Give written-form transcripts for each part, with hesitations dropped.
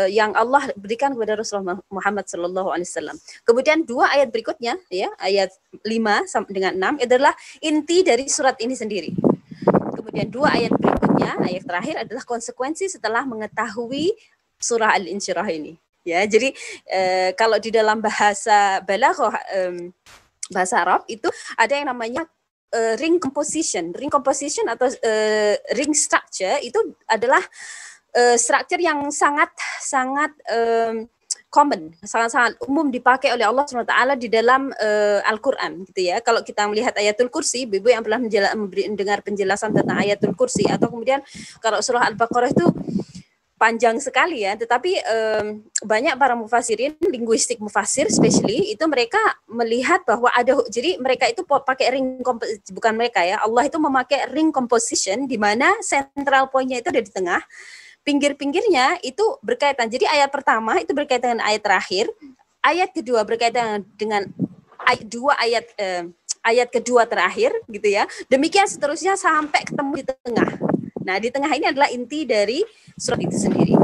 yang Allah berikan kepada Rasulullah Muhammad sallallahu alaihi wasallam. Kemudian 2 ayat berikutnya ya, ayat 5 sampai dengan 6 adalah inti dari surat ini sendiri. Kemudian 2 ayat berikutnya, ayat terakhir adalah konsekuensi setelah mengetahui surah Al-Insyirah ini. Ya, jadi kalau di dalam bahasa balaghah bahasa Arab itu ada yang namanya ring composition. Ring composition atau ring structure itu adalah struktur yang sangat common, sangat umum dipakai oleh Allah SWT di dalam Al-Quran gitu ya. Kalau kita melihat ayatul kursi, ibu yang pernah mendengar penjelasan tentang ayatul kursi, atau kemudian kalau surah Al-Baqarah itu panjang sekali ya, tetapi banyak para mufassirin, linguistik mufassir especially, itu mereka melihat bahwa ada, jadi mereka itu pakai ring, bukan mereka ya, Allah itu memakai ring composition di mana central point-nya itu ada di tengah, pinggir-pinggirnya itu berkaitan. Jadi ayat pertama itu berkaitan dengan ayat terakhir, ayat kedua berkaitan dengan ayat kedua terakhir gitu ya. Demikian seterusnya sampai ketemu di tengah. Nah, di tengah ini adalah inti dari surat itu sendiri.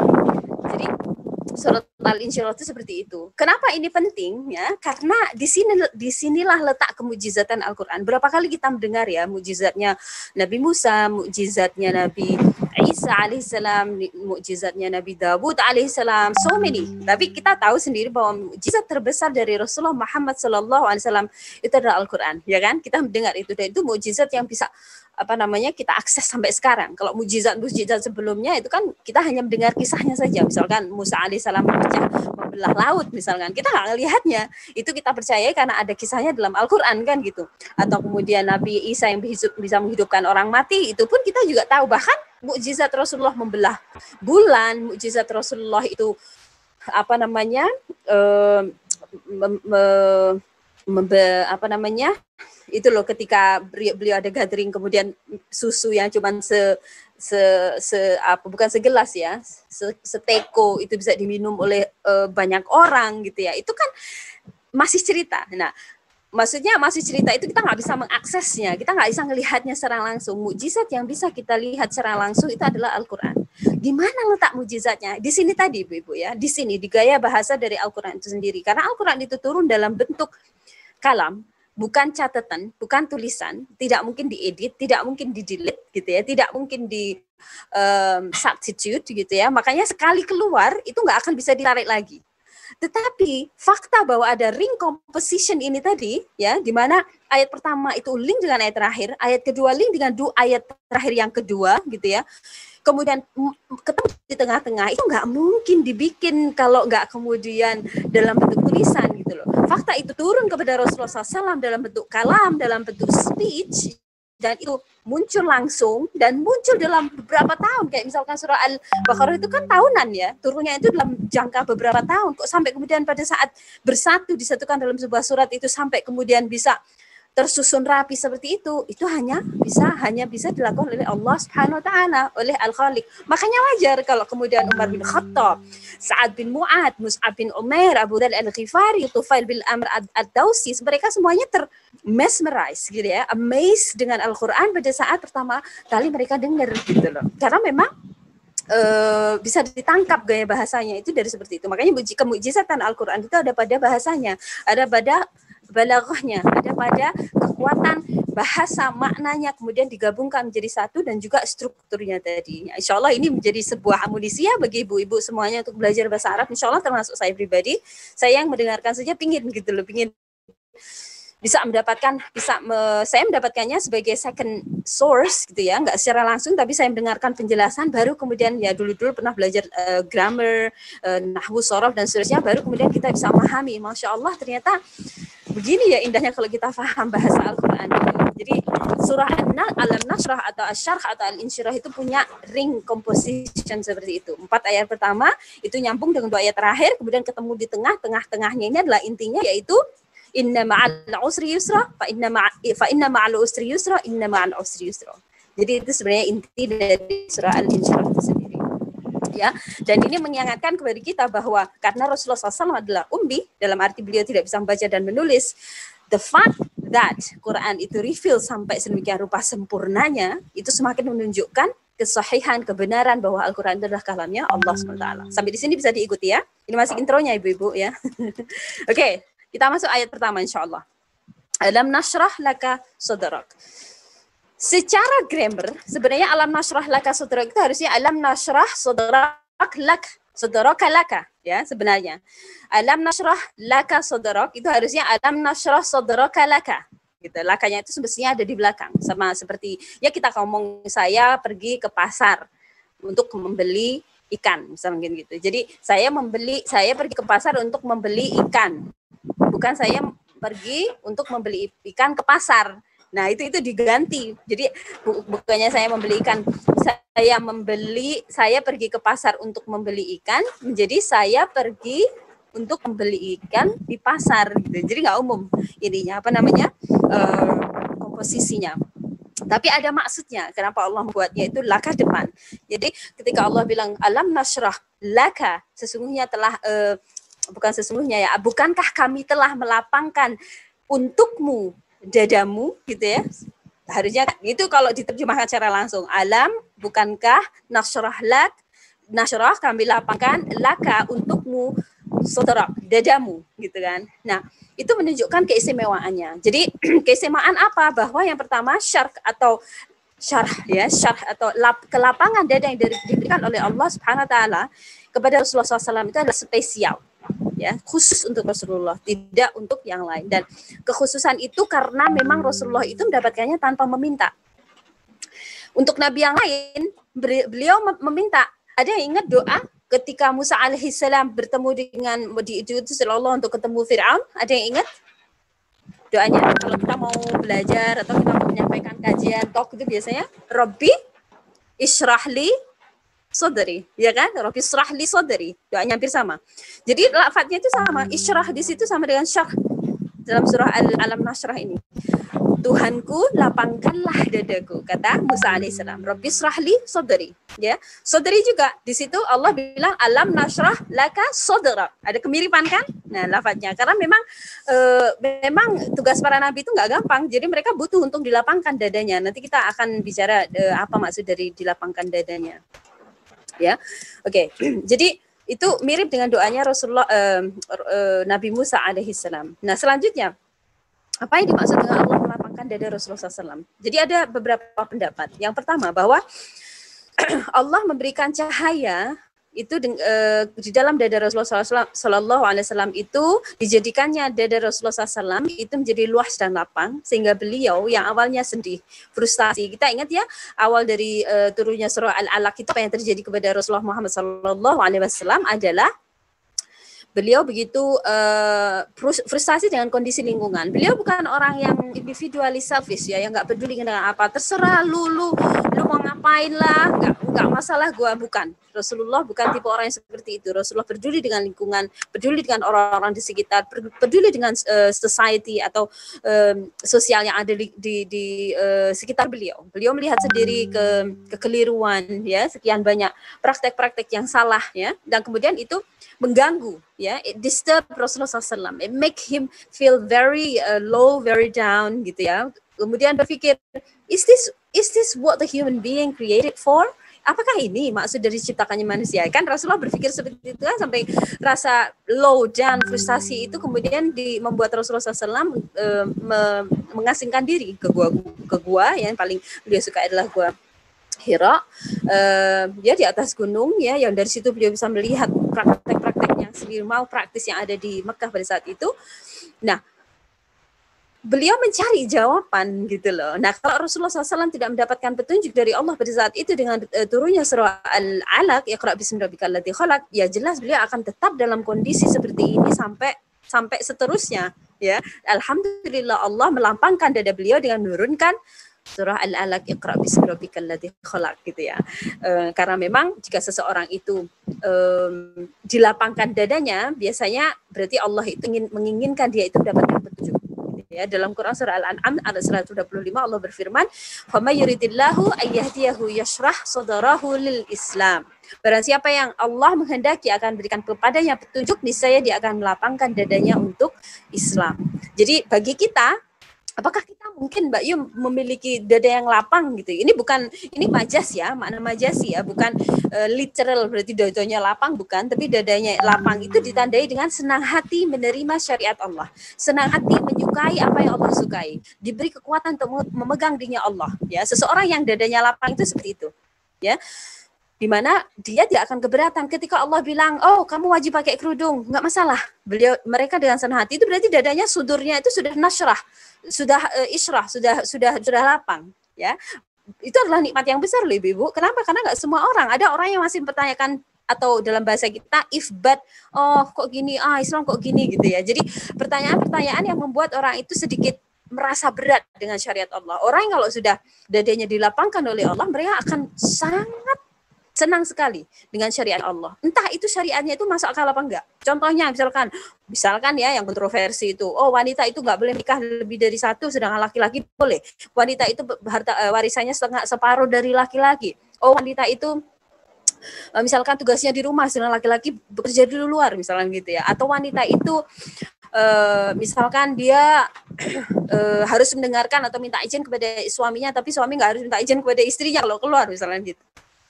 Jadi surat Al-Insyirah itu seperti itu. Kenapa ini penting ya? Karena disinilah letak kemujizatan Al-Quran. Berapa kali kita mendengar ya mujizatnya Nabi Musa, mujizatnya Nabi Isa alaihissalam, mukjizatnya Nabi Dawud alaihissalam, so many. Tapi kita tahu sendiri bahwa mukjizat terbesar dari Rasulullah Muhammad sallallahu alaihi wasallam itu adalah Al-Quran, ya kan? Kita mendengar itu, dan itu mukjizat yang bisa kita akses sampai sekarang. Kalau mukjizat sebelumnya itu kan kita hanya mendengar kisahnya saja. Misalkan Musa alaihissalam membelah laut misalkan, kita nggak ngelihatnya. Itu kita percaya karena ada kisahnya dalam Al-Quran kan gitu. Atau kemudian Nabi Isa yang bisa menghidupkan orang mati, itu pun kita juga tahu. Bahkan mukjizat Rasulullah membelah bulan, mukjizat Rasulullah itu itu loh, ketika beliau ada gathering kemudian susu yang cuman bukan segelas ya, seteko itu bisa diminum oleh banyak orang gitu ya. Itu kan masih cerita. Nah, maksudnya masih cerita itu kita nggak bisa mengaksesnya, kita nggak bisa melihatnya secara langsung. Mukjizat yang bisa kita lihat secara langsung itu adalah Al-Quran. Di mana letak mukjizatnya? Di sini tadi, Ibu ya, di sini di gaya bahasa dari Al-Quran itu sendiri. Karena Al-Quran itu turun dalam bentuk kalam, bukan catatan, bukan tulisan, tidak mungkin diedit, tidak mungkin di-delete gitu ya, tidak mungkin di substitute gitu ya. Makanya sekali keluar itu nggak akan bisa ditarik lagi. Tetapi fakta bahwa ada ring composition ini tadi ya, di mana ayat pertama itu link dengan ayat terakhir, ayat kedua link dengan ayat terakhir yang kedua gitu ya. Kemudian ketemu di tengah-tengah, itu nggak mungkin dibikin kalau nggak kemudian dalam bentuk tulisan gitu loh. Fakta itu turun kepada Rasulullah SAW dalam bentuk kalam, dalam bentuk speech, dan itu muncul langsung dan muncul dalam beberapa tahun. Kayak misalkan surah Al-Baqarah itu kan tahunan ya, turunnya itu dalam jangka beberapa tahun. Kok sampai kemudian pada saat disatukan dalam sebuah surat itu sampai kemudian bisa tersusun rapi seperti itu hanya bisa dilakukan oleh Allah Subhanahu wa taala, oleh Al-Khaliq. Makanya wajar kalau kemudian Umar bin Khattab, Sa'ad bin Mu'ad, Mus'ab bin Umair, Abu Dhar Al-Ghifari, Tufail bin Amr Ad-Dawsi, mereka semuanya mesmerize gitu ya, amazed dengan Al-Qur'an pada saat pertama kali mereka dengar gitu loh. Karena memang bisa ditangkap gaya bahasanya itu dari seperti itu. Makanya kemujizatan Al-Qur'an itu ada pada bahasanya, ada pada balaghahnya, ada pada kekuatan bahasa, maknanya kemudian digabungkan menjadi satu, dan juga strukturnya tadi. Insya Allah ini menjadi sebuah amunisi ya bagi ibu-ibu semuanya untuk belajar bahasa Arab. Insya Allah termasuk saya pribadi, saya yang mendengarkan saja pingin gitu loh, pingin bisa saya mendapatkannya sebagai second source gitu ya, nggak secara langsung, tapi saya mendengarkan penjelasan, baru kemudian ya dulu pernah belajar grammar, nahwu, shorof dan seterusnya, baru kemudian kita bisa memahami. Masya Allah, ternyata begini ya indahnya kalau kita paham bahasa Al-Quran. Jadi surah Al-Nasrah atau Asy-Syarh atau Al-Insyirah itu punya ring composition seperti itu. 4 ayat pertama itu nyambung dengan 2 ayat terakhir, kemudian ketemu di tengah-tengahnya ini adalah intinya, yaitu inna ma'al usri yusra fa inna ma'al usri yusra inna ma'al usri yusra. Jadi itu sebenarnya inti dari surah Al-Insyirah itu sendiri. Ya, dan ini mengingatkan kepada kita bahwa karena Rasulullah SAW adalah ummi, dalam arti beliau tidak bisa membaca dan menulis, the fact that Quran itu reveal sampai sedemikian rupa sempurnanya, itu semakin menunjukkan kesahihan, kebenaran bahwa Al-Quran itu adalah kalamnya Allah SWT. Sampai di sini bisa diikuti ya. Ini masih intronya ibu-ibu ya. Oke, kita masuk ayat pertama insya Allah. Alam nashrah laka sadrak. Secara grammar, sebenarnya alam nashrah laka sadrak itu harusnya alam nashrah sadrak lak. Sadraka laka ya sebenarnya. Alam nashrah laka sadrak itu harusnya alam nashrah sadraka laka. Gitu. Lakanya itu semestinya ada di belakang. Sama seperti ya kita ngomong saya pergi ke pasar untuk membeli ikan misalnya gitu. Jadi saya pergi ke pasar untuk membeli ikan. Bukan saya pergi untuk membeli ikan ke pasar. Nah, itu diganti. Jadi bukannya saya membeli ikan, saya pergi ke pasar untuk membeli ikan, menjadi saya pergi untuk membeli ikan di pasar gitu. Jadi nggak umum ininya komposisinya. Tapi ada maksudnya. Kenapa Allah membuatnya itu laka depan. Jadi ketika Allah bilang alam nashrah laka, sesungguhnya telah bukankah kami telah melapangkan untukmu dadamu gitu ya. Harusnya itu kalau diterjemahkan secara langsung. Alam bukankah nashrah kami lapangkan laka untukmu sadrak dadamu gitu kan. Nah, itu menunjukkan keistimewaannya. Jadi keistimewaan apa? Bahwa yang pertama syarh atau kelapangan dada yang diberikan oleh Allah Subhanahu wa taala kepada Rasulullah SAW itu adalah spesial. Ya, khusus untuk Rasulullah, tidak untuk yang lain. Dan kekhususan itu karena memang Rasulullah itu mendapatkannya tanpa meminta. Untuk nabi yang lain, beliau meminta. Ada yang ingat doa ketika Musa alaihissalam bertemu dengan diutus Allah untuk ketemu Fir'aun? Ada yang ingat doanya? Kalau kita mau belajar atau kita mau menyampaikan kajian talk itu biasanya Rabbi ishrahli sadri, ya kan? Rabbi ishrahli sadri. Doanya hampir sama. Jadi lafadznya itu sama. Isyrah di situ sama dengan syarh dalam surah Alam Nashrah ini. Tuhanku, lapangkanlah dadaku, kata Musa alaihissalam. Rabbi ishrahli sadri. Ya, sadri juga di situ Allah bilang alam nashrah laka sadrak. Ada kemiripan kan? Nah, lafadznya karena memang tugas para nabi itu nggak gampang. Jadi mereka butuh untuk dilapangkan dadanya. Nanti kita akan bicara apa maksud dari dilapangkan dadanya. Ya, oke. Jadi itu mirip dengan doanya Rasulullah Nabi Musa alaihissalam. Nah, selanjutnya apa yang dimaksud dengan Allah melapangkan dada Rasulullah SAW? Jadi ada beberapa pendapat. Yang pertama bahwa Allah memberikan cahaya itu di dalam dada Rasulullah SAW itu dijadikannya dada Rasulullah SAW itu menjadi luas dan lapang sehingga beliau yang awalnya sedih, frustasi. Kita ingat ya awal dari turunnya surah Al-Alaq itu apa yang terjadi kepada Rasulullah Muhammad SAW adalah beliau begitu frustasi dengan kondisi lingkungan. Beliau bukan orang yang individually selfish ya, yang nggak peduli dengan apa, terserah lu mau ngapain lah, nggak masalah gua, bukan. Rasulullah bukan tipe orang yang seperti itu. Rasulullah peduli dengan lingkungan, peduli dengan orang-orang di sekitar, peduli dengan society atau sosial yang ada di sekitar beliau. Beliau melihat sendiri kekeliruan ya, sekian banyak praktek-praktek yang salah ya, dan kemudian itu mengganggu ya, it disturb Rasulullah SAW, it make him feel very low, very down gitu ya. Kemudian berpikir, is this what the human being created for? Apakah ini maksud dari ciptakannya manusia? Kan Rasulullah berpikir seperti itu kan, sampai rasa low down, frustasi itu kemudian membuat Rasulullah SAW mengasingkan diri ke gua yang paling beliau suka adalah gua Hira, ya di atas gunung ya, yang dari situ beliau bisa melihat praktek-praktek yang mau praktis yang ada di Mekah pada saat itu. Nah, beliau mencari jawaban gitu loh. Nah, kalau Rasulullah SAW tidak mendapatkan petunjuk dari Allah pada saat itu dengan turunnya surah Al-Alaq, Iqra bismi rabbikal ladzi khalaq, ya jelas beliau akan tetap dalam kondisi seperti ini sampai seterusnya ya. Alhamdulillah Allah melampangkan dada beliau dengan menurunkan surah Al-Alaq, Iqra bismi rabbikal ladzi khalaq gitu ya. Karena memang jika seseorang itu dilapangkan dadanya, biasanya berarti Allah itu menginginkan dia itu mendapatkan petunjuk. Ya, dalam Quran surah Al-An'am ayat 125 Allah berfirman, "Fa may yuridillahu ayyahdiyahu yashrah sadrahu lil Islam." Barang siapa yang Allah menghendaki akan berikan kepadanya petunjuk, niscaya dia akan melapangkan dadanya untuk Islam. Jadi bagi kita Apakah kita mungkin Mbak Yu memiliki dada yang lapang gitu? Ini majas ya, makna majasi ya, bukan literal berarti dadanya lapang bukan, tapi dadanya lapang itu ditandai dengan senang hati menerima syariat Allah, senang hati menyukai apa yang Allah sukai, diberi kekuatan untuk memegang dirinya Allah. Ya, seseorang yang dadanya lapang itu seperti itu, ya. Di mana dia tidak akan keberatan ketika Allah bilang, oh kamu wajib pakai kerudung, nggak masalah. Mereka dengan senang hati itu berarti dadanya, sudurnya itu sudah nasrah, sudah isyrah, sudah lapang, ya. Itu adalah nikmat yang besar loh Ibu. Kenapa? Karena nggak semua orang. Ada orang yang masih mempertanyakan, atau dalam bahasa kita if but, oh kok gini, Islam kok gini gitu ya. Jadi pertanyaan-pertanyaan yang membuat orang itu sedikit merasa berat dengan syariat Allah. Orang yang kalau sudah dadanya dilapangkan oleh Allah, mereka akan sangat senang sekali dengan syariat Allah. Entah itu syariatnya itu masuk akal apa enggak. Contohnya misalkan ya yang kontroversi itu, oh wanita itu enggak boleh nikah lebih dari satu, sedangkan laki-laki boleh. Wanita itu harta warisannya separuh dari laki-laki. Oh wanita itu misalkan tugasnya di rumah, sedangkan laki-laki bekerja di luar, misalnya gitu ya. Atau wanita itu misalkan dia harus mendengarkan atau minta izin kepada suaminya, tapi suami nggak harus minta izin kepada istrinya kalau keluar, misalnya gitu.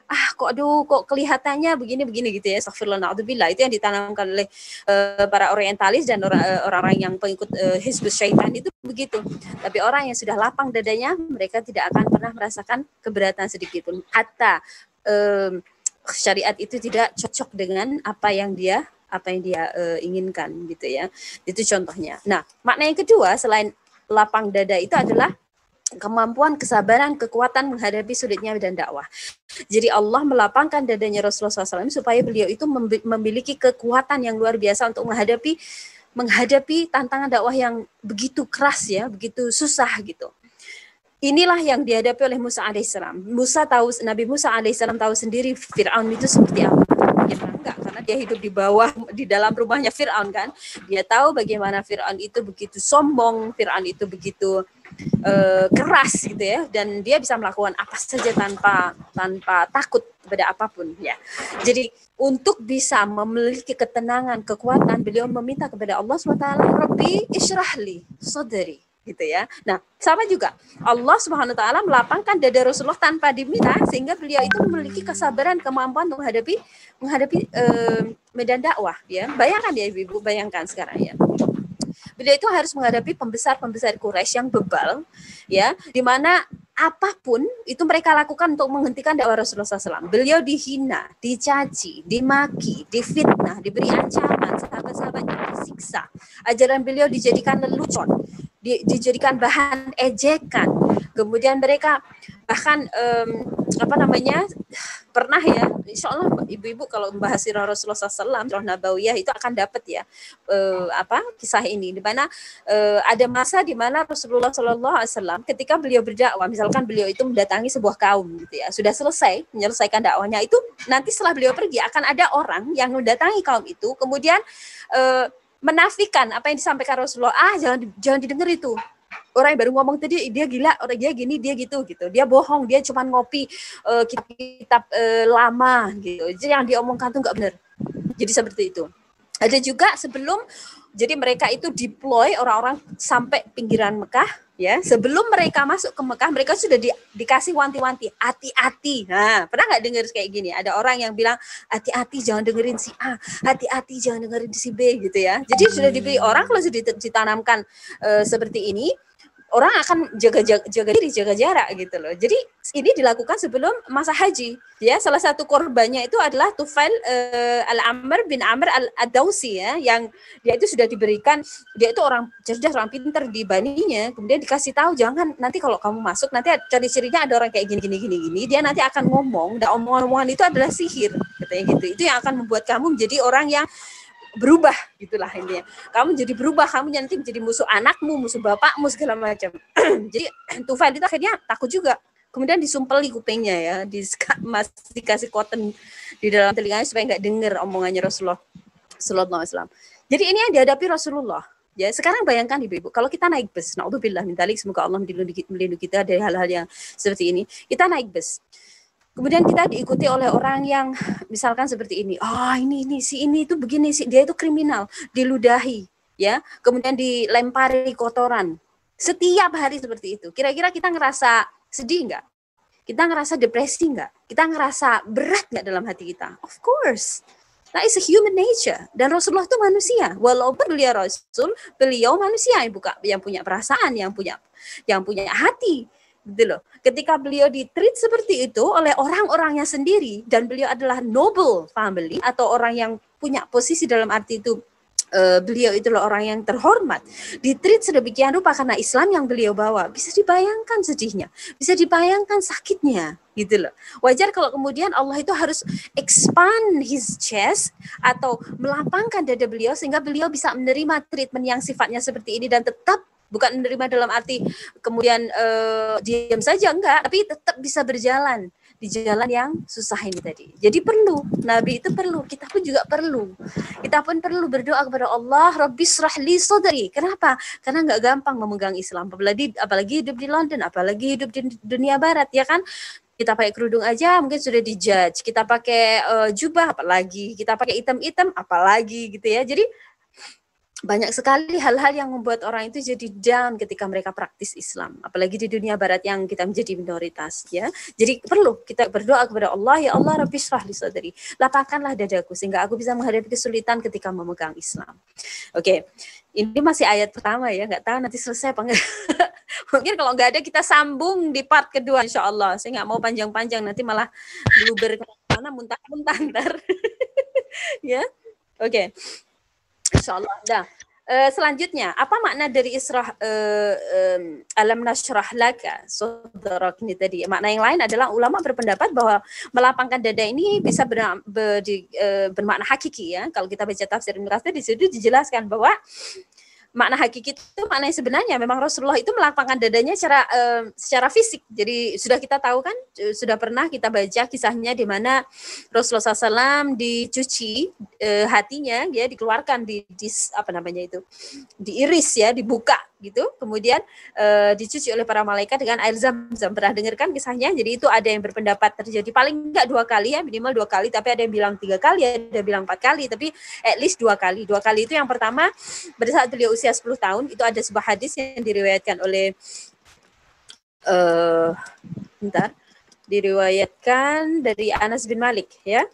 Kok kelihatannya begini gitu ya, astagfirullah, na'udzubillah. Itu yang ditanamkan oleh para orientalis dan orang-orang yang pengikut Hizbus Syaitan itu begitu. Tapi orang yang sudah lapang dadanya, mereka tidak akan pernah merasakan keberatan sedikit pun. Hatta syariat itu tidak cocok dengan apa yang dia inginkan gitu ya. Itu contohnya. Nah, makna yang kedua selain lapang dada itu adalah kemampuan, kesabaran, kekuatan menghadapi sulitnya dan dakwah. Jadi Allah melapangkan dadanya Rasulullah SAW supaya beliau itu memiliki kekuatan yang luar biasa untuk menghadapi tantangan dakwah yang begitu keras ya, begitu susah gitu. Inilah yang dihadapi oleh Musa alaihissalam. Nabi Musa alaihissalam tahu sendiri Fir'aun itu seperti apa. Enggak, karena dia hidup di dalam rumahnya Fir'aun kan. Dia tahu bagaimana Fir'aun itu begitu sombong, Fir'aun itu begitu keras gitu ya, dan dia bisa melakukan apa saja tanpa takut kepada apapun ya. Jadi untuk bisa memiliki ketenangan, kekuatan, beliau meminta kepada Allah SWT, Rabbi isyrahli sadri gitu ya. Nah, sama juga Allah Subhanahu wa taala melapangkan dada Rasulullah tanpa diminta, sehingga beliau itu memiliki kesabaran, kemampuan untuk menghadapi medan dakwah ya. Bayangkan ya Ibu, bayangkan sekarang ya. Beliau itu harus menghadapi pembesar-pembesar Quraisy yang bebal, ya, di mana apapun itu mereka lakukan untuk menghentikan dakwah Rasulullah SAW. Beliau dihina, dicaci, dimaki, difitnah, diberi ancaman, sahabat-sahabatnya disiksa. Ajaran beliau dijadikan lelucon, dijadikan bahan ejekan. Kemudian mereka bahkan pernah ya, insya Allah ibu-ibu kalau membahas sirah Rasulullah SAW, sirah Nabawiyah itu akan dapat ya kisah ini, di mana ada masa di mana Rasulullah SAW ketika beliau berdakwah, misalkan beliau itu mendatangi sebuah kaum gitu ya, sudah selesai menyelesaikan dakwahnya itu, nanti setelah beliau pergi akan ada orang yang mendatangi kaum itu, kemudian menafikan apa yang disampaikan Rasulullah. Jangan didengar itu. Orang yang baru ngomong tadi dia gila, orang dia gini, dia gitu. Dia bohong, dia cuma ngopi kitab lama gitu. Jadi yang diomongkan tuh nggak benar. Jadi seperti itu. Ada juga jadi mereka itu deploy orang-orang sampai pinggiran Mekah ya. Sebelum mereka masuk ke Mekah, mereka sudah dikasih wanti-wanti, hati-hati. Nah, pernah nggak dengar kayak gini? Ada orang yang bilang hati-hati jangan dengerin si A, hati-hati jangan dengerin si B gitu ya. Jadi sudah diberi orang, kalau sudah ditanamkan seperti ini, orang akan jaga diri, jaga jarak gitu loh. Jadi ini dilakukan sebelum masa haji. Ya, salah satu korbannya itu adalah Tufail Al-Amr bin Amr Al-Dawsi ya, yang dia itu sudah diberikan, dia itu orang cerdas, orang pintar di baninya, kemudian dikasih tahu jangan, nanti kalau kamu masuk nanti ciri-cirinya ada orang kayak gini, dia nanti akan ngomong, dan omongan-omongan itu adalah sihir, katanya gitu. Itu yang akan membuat kamu menjadi orang yang berubah, gitulah intinya. Kamu jadi berubah, kamu nanti menjadi musuh anakmu, musuh bapakmu, segala macam. Jadi Tufail itu akhirnya takut juga. Kemudian disumpeli kupingnya ya, dikasih cotton di dalam telinganya supaya nggak dengar omongannya Rasulullah Sallallahu Alaihi Wasallam. Jadi ini yang dihadapi Rasulullah. Ya, sekarang bayangkan Ibu, kalau kita naik bus, naudzubillah min dzalik, semoga Allah melindungi kita dari hal-hal yang seperti ini. Kita naik bus. Kemudian kita diikuti oleh orang yang misalkan seperti ini. Si ini itu begini sih, dia itu kriminal, diludahi, ya. Kemudian dilempari kotoran, Setiap hari seperti itu. Kira-kira kita ngerasa sedih nggak? Kita ngerasa depresi nggak? Kita ngerasa berat nggak dalam hati kita? Of course. That is a human nature. Dan Rasulullah itu manusia. Walaupun beliau Rasul, beliau manusia yang punya perasaan, yang punya hati. Gitu loh. Ketika beliau ditreat seperti itu oleh orang-orangnya sendiri, dan beliau adalah noble family, atau orang yang punya posisi dalam arti itu, beliau itulah orang yang terhormat, ditreat sedemikian rupa karena Islam yang beliau bawa, bisa dibayangkan sedihnya, bisa dibayangkan sakitnya, gitu loh. Wajar kalau kemudian Allah itu harus expand his chest atau melapangkan dada beliau sehingga beliau bisa menerima treatment yang sifatnya seperti ini, dan tetap bukan menerima dalam arti kemudian diam saja, enggak, tapi tetap bisa berjalan di jalan yang susah ini tadi. Jadi perlu, Nabi itu perlu, kita pun juga perlu. Kita pun perlu berdoa kepada Allah, Rabbi shrah li sadri. Kenapa? Karena nggak gampang memegang Islam, apalagi hidup di London, apalagi hidup di dunia barat, ya kan? Kita pakai kerudung aja mungkin sudah dijudge, kita pakai jubah apalagi, kita pakai hitam-hitam apalagi, gitu ya. Jadi banyak sekali hal-hal yang membuat orang itu jadi down ketika mereka praktis Islam, apalagi di dunia barat yang kita menjadi minoritas, ya. Jadi perlu kita berdoa kepada Allah, ya Allah Rabbi shrah li sadri, lapangkanlah dadaku sehingga aku bisa menghadapi kesulitan ketika memegang Islam. Oke. Ini masih ayat pertama ya, nggak tahu nanti selesai apa enggak. Mungkin kalau nggak ada kita sambung di part kedua insya Allah. Saya nggak mau panjang-panjang, nanti malah bluber kemana, muntah-muntah ntar. Ya, oke. Insya Allah. Nah, selanjutnya, apa makna dari Isra alam nashrah laka sadrak ini tadi? Makna yang lain adalah ulama berpendapat bahwa melapangkan dada ini bisa bermakna hakiki, ya. Kalau kita baca tafsir Ibnu Katsir, di situ dijelaskan bahwa makna hakiki itu makna yang sebenarnya memang Rasulullah itu melapangkan dadanya secara fisik. Jadi sudah kita tahu kan, sudah pernah kita baca kisahnya di mana Rasulullah SAW dicuci hatinya, ya, dikeluarkan apa namanya itu, diiris, ya, dibuka gitu, kemudian dicuci oleh para malaikat dengan air zam-zam. Pernah dengarkan kisahnya? Jadi itu ada yang berpendapat terjadi paling enggak 2 kali, ya, minimal 2 kali, tapi ada yang bilang 3 kali, ada yang bilang 4 kali, tapi at least 2 kali. 2 kali itu yang pertama pada saat beliau usia 10 tahun, itu ada sebuah hadis yang diriwayatkan oleh diriwayatkan dari Anas bin Malik, ya.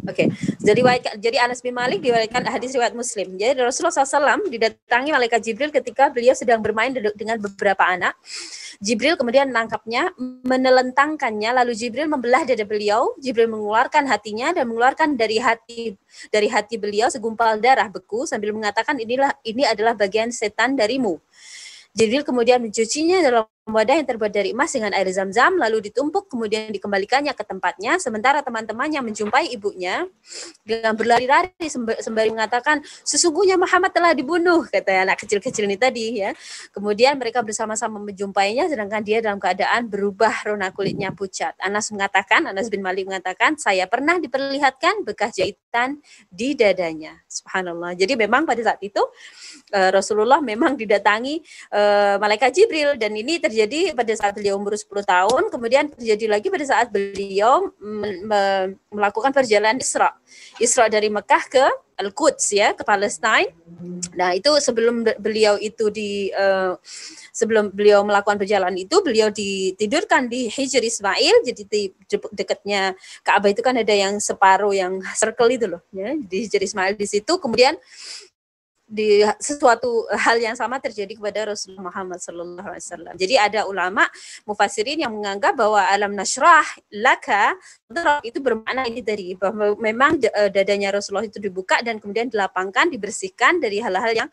Oke, jadi Anas bin Malik diriwayatkan hadis riwayat Muslim. Jadi Rasulullah SAW didatangi malaikat Jibril ketika beliau sedang bermain dengan beberapa anak. Jibril kemudian menangkapnya, menelentangkannya, lalu Jibril membelah dada beliau. Jibril mengeluarkan hatinya dan mengeluarkan dari hati beliau segumpal darah beku sambil mengatakan, ini adalah bagian setan darimu. Jibril kemudian mencucinya dalam wadah yang terbuat dari emas dengan air zam-zam, lalu ditumpuk, kemudian dikembalikannya ke tempatnya. Sementara teman-temannya menjumpai ibunya dengan berlari-lari sembari mengatakan, sesungguhnya Muhammad telah dibunuh, kata anak kecil-kecil ini tadi, ya. Kemudian mereka bersama-sama menjumpainya, sedangkan dia dalam keadaan berubah warna kulitnya pucat. Anas bin Malik mengatakan, saya pernah diperlihatkan bekas jahitan di dadanya. Subhanallah. Jadi memang pada saat itu Rasulullah memang didatangi malaikat Jibril, dan ini terjadi pada saat beliau umur 10 tahun, kemudian terjadi lagi pada saat beliau melakukan perjalanan Isra dari Mekah ke Al-Quds, ya, ke Palestine. Nah, itu sebelum beliau melakukan perjalanan itu, beliau ditidurkan di Hijr Ismail. Jadi di dekatnya Ka'bah itu kan ada yang separuh yang circle itu loh, ya, di Hijr Ismail di situ. Kemudian di sesuatu hal yang sama terjadi kepada Rasulullah Muhammad SAW. Jadi ada ulama mufassirin yang menganggap bahwa alam nashrah laka itu bermakna ini tadi, bahwa memang dadanya Rasulullah itu dibuka dan kemudian dilapangkan, dibersihkan dari hal-hal yang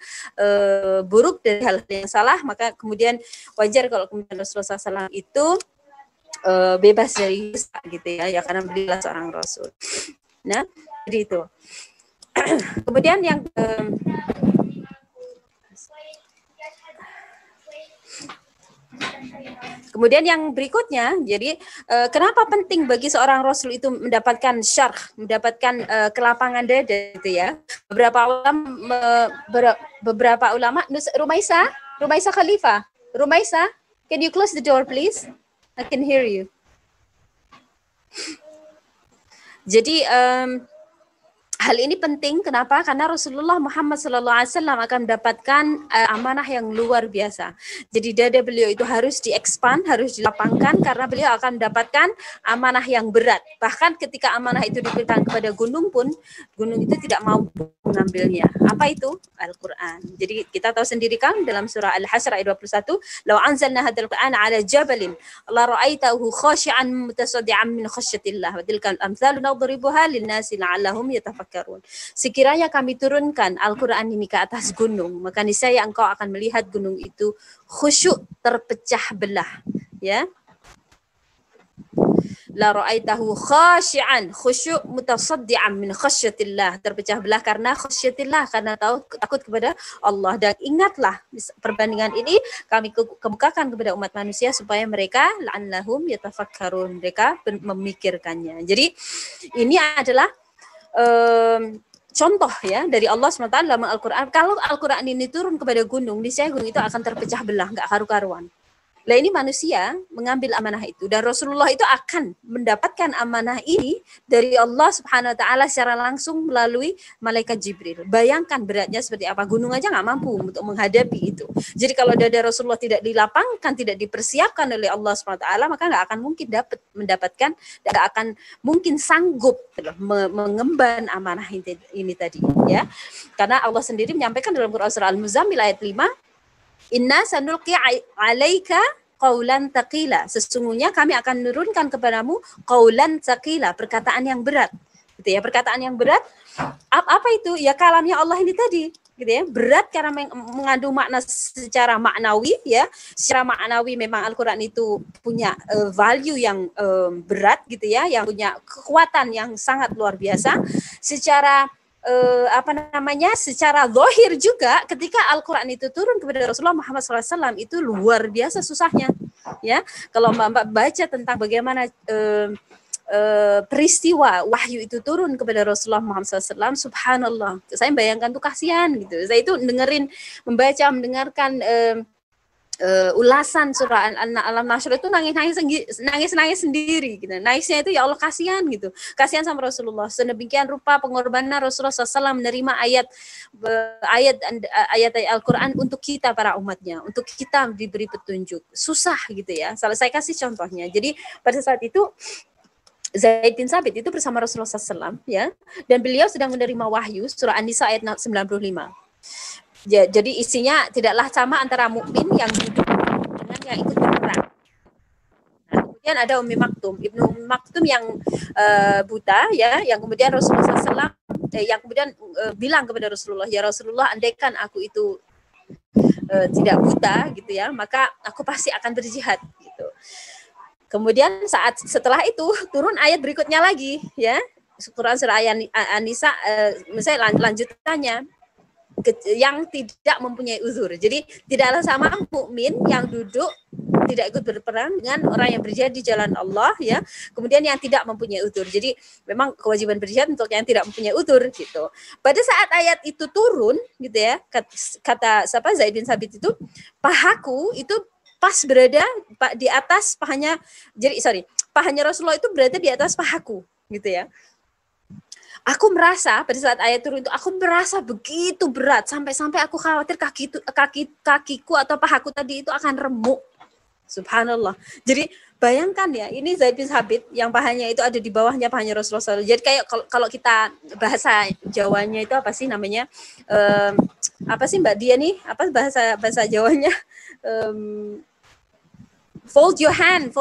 buruk, dari hal-hal yang salah. Maka kemudian wajar kalau kemudian Rasulullah SAW itu bebas dari dosa, gitu, ya, karena beliau seorang Rasul. Nah, jadi itu. Kemudian yang berikutnya, jadi kenapa penting bagi seorang Rasul itu mendapatkan syarh, mendapatkan kelapangan dada, gitu, ya. Beberapa ulama, Rumaisa Khalifah, Rumaisa, can you close the door please? I can hear you. Jadi Hal ini penting, kenapa? Karena Rasulullah Muhammad SAW akan mendapatkan amanah yang luar biasa. Jadi dada beliau itu harus diekspand, harus dilapangkan, karena beliau akan mendapatkan amanah yang berat. Bahkan ketika amanah itu diberikan kepada gunung pun, gunung itu tidak mampu mengambilnya. Apa itu? Al-Quran. Jadi kita tahu sendiri kan dalam surah Al-Hasyr ayat 21, "Lau anzalna hadzal Qur'an 'ala jabalin la ra'aitahu khashi'an mutasaddian min khasyatillah wa tilkal amsalu nadribuha lin-nasi la'allahum yatafakkarun." Sekiranya kami turunkan Al-Quran ini ke atas gunung, maka niscaya engkau akan melihat gunung itu khusyuk, terpecah belah, ya. La ra'aitahu khashi'an, khusyuk mutasaddian min khasyatillah, terpecah belah karena khasyatillah, karena takut kepada Allah. Dan ingatlah, perbandingan ini kami kemukakan kepada umat manusia supaya mereka la'allahum yatafakkarun, mereka memikirkannya. Jadi ini adalah contoh ya dari Allah SWT dalam Al-Quran. Kalau Al-Quran ini turun kepada gunung, niscaya gunung itu akan terpecah belah, nggak karu-karuan. Lah ini manusia mengambil amanah itu, dan Rasulullah itu akan mendapatkan amanah ini dari Allah Subhanahu Wa Taala secara langsung melalui malaikat Jibril. Bayangkan beratnya seperti apa, gunung aja nggak mampu untuk menghadapi itu. Jadi kalau dada Rasulullah tidak dilapangkan, tidak dipersiapkan oleh Allah Subhanahu Wa Taala, maka nggak akan mungkin mendapatkan, nggak akan mungkin sanggup mengemban amanah ini tadi, ya. Karena Allah sendiri menyampaikan dalam Quran surah Al-Muzammil ayat 5, "Inna sanulqi 'alaika qaulan taqila." Sesungguhnya kami akan menurunkan kepadamu qaulan taqila, perkataan yang berat. Gitu ya, perkataan yang berat. Apa itu? Ya kalamnya Allah ini tadi, gitu ya. Berat karena mengandung makna secara maknawi, ya. Secara maknawi memang Al-Qur'an itu punya value yang berat, gitu ya, yang punya kekuatan yang sangat luar biasa. Secara secara zahir juga ketika Al-Quran itu turun kepada Rasulullah Muhammad SAW itu luar biasa susahnya, ya. Kalau Mbak baca tentang bagaimana peristiwa wahyu itu turun kepada Rasulullah Muhammad SAW, subhanallah, saya bayangkan tuh kasihan gitu. Saya itu mendengarkan ulasan surah Al-Nasr itu nangis sendiri gitu. Nangisnya itu ya Allah kasihan gitu. Kasihan sama Rasulullah. Sedemikian rupa pengorbanan Rasulullah SAW menerima ayat Al-Quran untuk kita para umatnya, untuk kita diberi petunjuk. Susah gitu ya. Saya kasih contohnya. Jadi pada saat itu Zaid bin Sabit itu bersama Rasulullah SAW, ya, dan beliau sedang menerima wahyu surah An-Nisa ayat 95. Jadi isinya tidaklah sama antara mukmin yang duduk dengan yang ikut berperang. Nah, kemudian ada Ibnu Ummi Maktum yang buta, ya, yang kemudian Rasulullah SAW yang kemudian bilang kepada Rasulullah, ya Rasulullah, andaikan aku itu tidak buta gitu ya, maka aku pasti akan berjihad gitu. Kemudian setelah itu turun ayat berikutnya lagi, ya, Quran surah An-Nisa, misalnya lanjutannya, yang tidak mempunyai uzur. Jadi tidaklah sama mukmin yang duduk tidak ikut berperang dengan orang yang berjihad di jalan Allah, ya. Kemudian yang tidak mempunyai uzur. Jadi memang kewajiban berjihad untuk yang tidak mempunyai uzur gitu. Pada saat ayat itu turun gitu ya, kata Zaid bin Sabit itu, pahaku itu pas berada di atas pahanya. Pahanya Rasulullah itu berada di atas pahaku gitu ya. Aku merasa pada saat ayat turun itu aku merasa begitu berat sampai aku khawatir kakiku atau pahaku tadi itu akan remuk. Subhanallah. Jadi bayangkan ya, ini Zaid bin Sabit yang pahanya itu ada di bawahnya pahanya Rasulullah SAW. Jadi kayak kalau kita bahasa Jawanya itu apa sih namanya? Apa sih Mbak Dia nih? Apa bahasa Jawanya? Fold your hand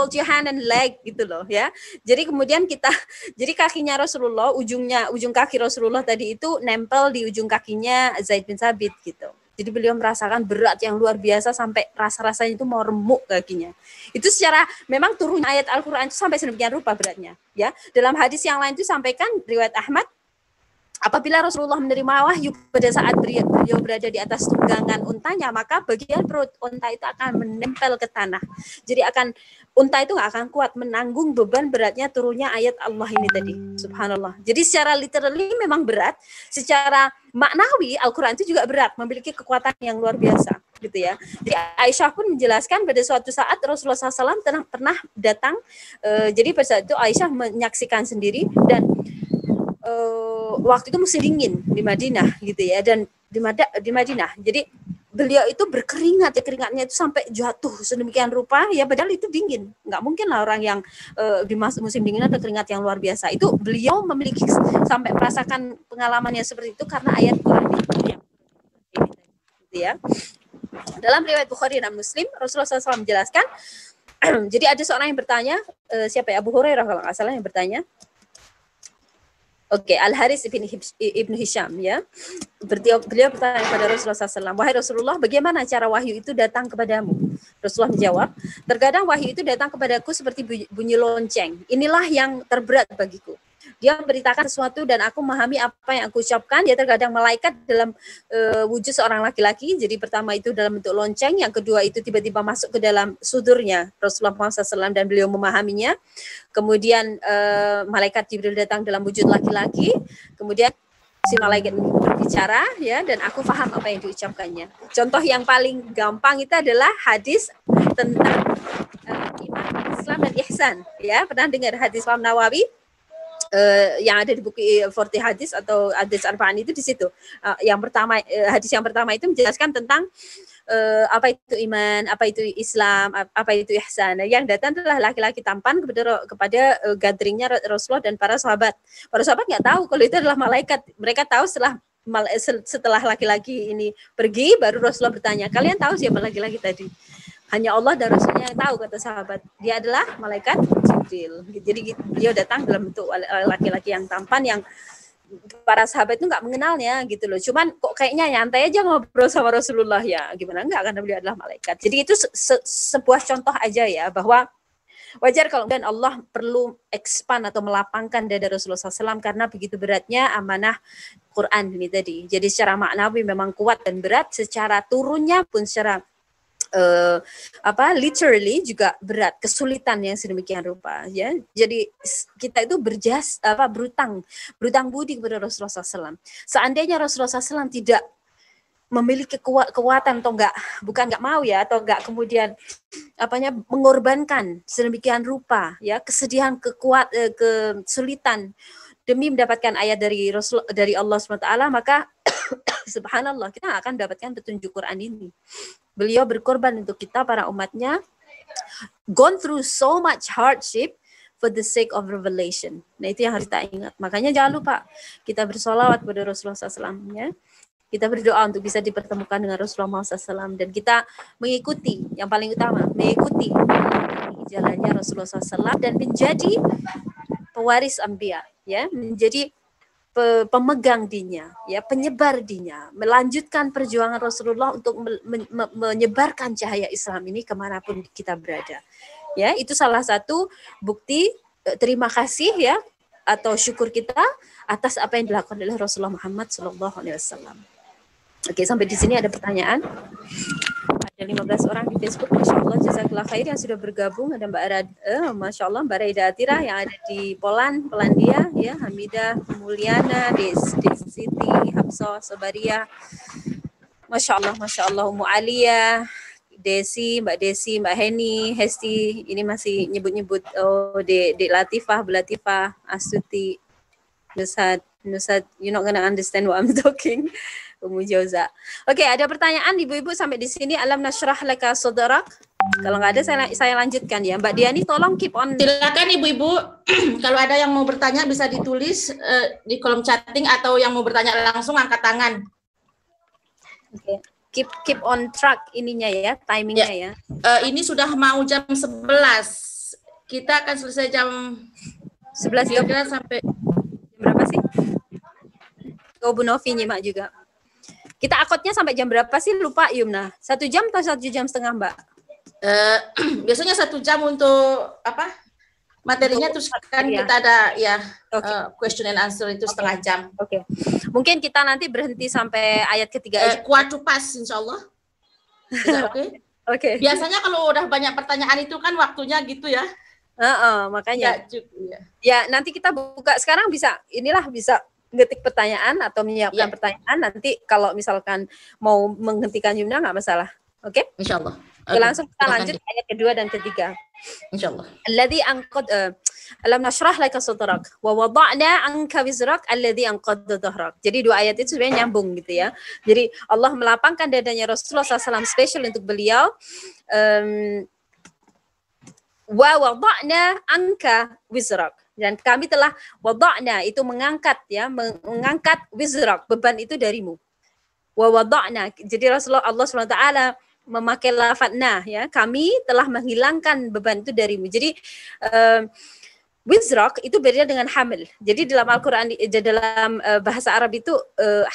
and leg gitu loh, ya. Jadi kemudian jadi kakinya Rasulullah, ujung kaki Rasulullah tadi itu nempel di ujung kakinya Zaid bin Sabit gitu. Jadi beliau merasakan berat yang luar biasa sampai rasa-rasanya itu mau remuk kakinya. Itu secara memang turun ayat Al-Quran itu sampai sedemikian rupa beratnya, ya. Dalam hadis yang lain itu sampaikan riwayat Ahmad, apabila Rasulullah menerima wahyu pada saat beliau berada di atas tunggangan untanya, maka bagian perut unta itu akan menempel ke tanah. Jadi unta itu nggak akan kuat menanggung beban beratnya turunnya ayat Allah ini tadi. Subhanallah. Jadi secara literally memang berat, secara maknawi Al-Quran itu juga berat, memiliki kekuatan yang luar biasa gitu ya. Jadi Aisyah pun menjelaskan pada suatu saat Rasulullah SAW pernah datang. Jadi pada saat itu Aisyah menyaksikan sendiri, dan waktu itu musim dingin di Madinah gitu ya, dan di Madinah. Jadi beliau itu berkeringat, ya keringatnya itu sampai jatuh sedemikian rupa ya, padahal itu dingin. Nggak mungkin lah orang yang di musim dingin ada keringat yang luar biasa. Itu beliau memiliki sampai merasakan pengalamannya seperti itu karena ayat Quran yang gitu ya. Dalam riwayat Bukhari dan Muslim, Rasulullah SAW menjelaskan, jadi ada seorang yang bertanya, siapa ya, Abu Hurairah kalau nggak salah yang bertanya. Oke, Al-Haris ibnu Hisham ya. Beliau bertanya kepada Rasulullah SAW, wahai Rasulullah, bagaimana cara wahyu itu datang kepadamu? Rasulullah menjawab, terkadang wahyu itu datang kepadaku seperti bunyi lonceng. Inilah yang terberat bagiku. Dia memberitakan sesuatu dan aku memahami apa yang aku ucapkan. Dia terkadang malaikat dalam wujud seorang laki-laki. Jadi pertama itu dalam bentuk lonceng, yang kedua itu tiba-tiba masuk ke dalam sudurnya Rasulullah SAW dan beliau memahaminya. Kemudian malaikat Jibril datang dalam wujud laki-laki. Kemudian si malaikat berbicara ya, dan aku paham apa yang diucapkannya. Contoh yang paling gampang itu adalah hadis tentang iman, Islam dan ihsan ya. Pernah dengar hadis Imam Nawawi yang ada di buku 40 hadis atau hadis Arba'in itu di situ. Yang pertama hadis yang pertama itu menjelaskan tentang apa itu iman, apa itu Islam, apa itu ihsan. Yang datang adalah laki-laki tampan kepada gatheringnya Rasulullah dan para sahabat. Para sahabat nggak tahu kalau itu adalah malaikat. Mereka tahu setelah laki-laki ini pergi, baru Rasulullah bertanya, kalian tahu siapa laki-laki tadi? Hanya Allah dan Rasulnya yang tahu, kata sahabat. Dia adalah malaikat Jibril. Jadi dia datang dalam bentuk laki-laki yang tampan, yang para sahabat itu nggak mengenalnya gitu loh. Cuman kok kayaknya nyantai aja ngobrol sama Rasulullah ya. Gimana enggak, karena beliau adalah malaikat. Jadi itu sebuah contoh aja ya, bahwa wajar kalau dan Allah perlu expand atau melapangkan dada Rasulullah SAW karena begitu beratnya amanah Quran ini tadi. Jadi secara maknawi memang kuat dan berat, secara turunnya pun secara literally juga berat, kesulitan yang sedemikian rupa ya. Jadi kita itu berutang budi kepada Rasulullah SAW. Seandainya Rasulullah SAW tidak memiliki kekuatan atau bukan nggak mau ya, atau nggak kemudian mengorbankan sedemikian rupa ya, kesedihan, kesulitan demi mendapatkan ayat dari Allah SWT, maka subhanallah kita akan mendapatkan petunjuk Quran ini. Beliau berkorban untuk kita, para umatnya, gone through so much hardship for the sake of revelation. Nah itu yang harus kita ingat. Makanya jangan lupa kita bersolawat kepada Rasulullah SAW ya. Kita berdoa untuk bisa dipertemukan dengan Rasulullah SAW, dan kita mengikuti, yang paling utama, mengikuti jalannya Rasulullah SAW dan menjadi pewaris Anbiya ya, menjadi pemegang dinya, ya, penyebar dinya, melanjutkan perjuangan Rasulullah untuk menyebarkan cahaya Islam ini kemanapun kita berada. Ya, itu salah satu bukti terima kasih ya, atau syukur kita atas apa yang dilakukan oleh Rasulullah Muhammad SAW. Oke, sampai di sini ada pertanyaan. Ada 15 orang di Facebook, Masya Allah, jazakallah khair, yang sudah bergabung. Ada Masya Allah, Mbak Raida Atira yang ada di Polandia, ya, Hamidah, Mulyana, Siti, Hafsah, Sabaria, Masya Allah, Ummu Alia, Desi, Mbak Heni, Hesti, ini masih nyebut-nyebut, Dek Latifah, Bu Latifah, Astuti, Nusad, you're not gonna understand what I'm talking. Ummu Jauza. Oke, ada pertanyaan ibu-ibu sampai di sini. Alam nasyrah laka sadrak. Kalau nggak ada saya lanjutkan ya. Mbak Diani tolong keep on. Silakan ibu-ibu. Kalau ada yang mau bertanya bisa ditulis di kolom chatting, atau yang mau bertanya langsung angkat tangan. Oke. Keep on track ininya ya, timingnya ya. Ini sudah mau jam 11. Kita akan selesai jam 11 kira-kira sampai berapa sih? Bu Novi nyimak juga. Kita akotnya sampai jam berapa sih? Lupa Yumna. 1 jam atau 1 jam setengah, Mbak? Biasanya 1 jam untuk materinya, terus kan kita ada ya question and answer itu setengah jam. Oke. Mungkin kita nanti berhenti sampai ayat ketiga. Quarter past, insya Allah. Oke. Oke. Biasanya kalau udah banyak pertanyaan itu kan waktunya gitu ya. Makanya. Ya. Ya, nanti kita buka sekarang bisa ngetik pertanyaan atau menyiapkan pertanyaan. Nanti kalau misalkan mau menghentikan Yumna nggak masalah. Oke? Insya Allah. Langsung kita lanjut ayat kedua dan ketiga. Insya Allah. Alladzi angqad Alam nashrah laka sadrak wa wada'na anka wizrak alladhi anqadha dhahrak. Jadi dua ayat itu sebenarnya nyambung gitu ya. Jadi Allah melapangkan dadanya Rasulullah SAW spesial untuk beliau. Wa wada'na anka wizrak. Dan kami telah wada'na itu mengangkat ya, mengangkat wizrak, beban itu darimu. Wa wada'na. Jadi Rasulullah Allah SWT memakai lafadna ya, kami telah menghilangkan beban itu darimu. Jadi wizrak itu beda dengan hamil. Jadi dalam Al-Qur'an, dalam bahasa Arab itu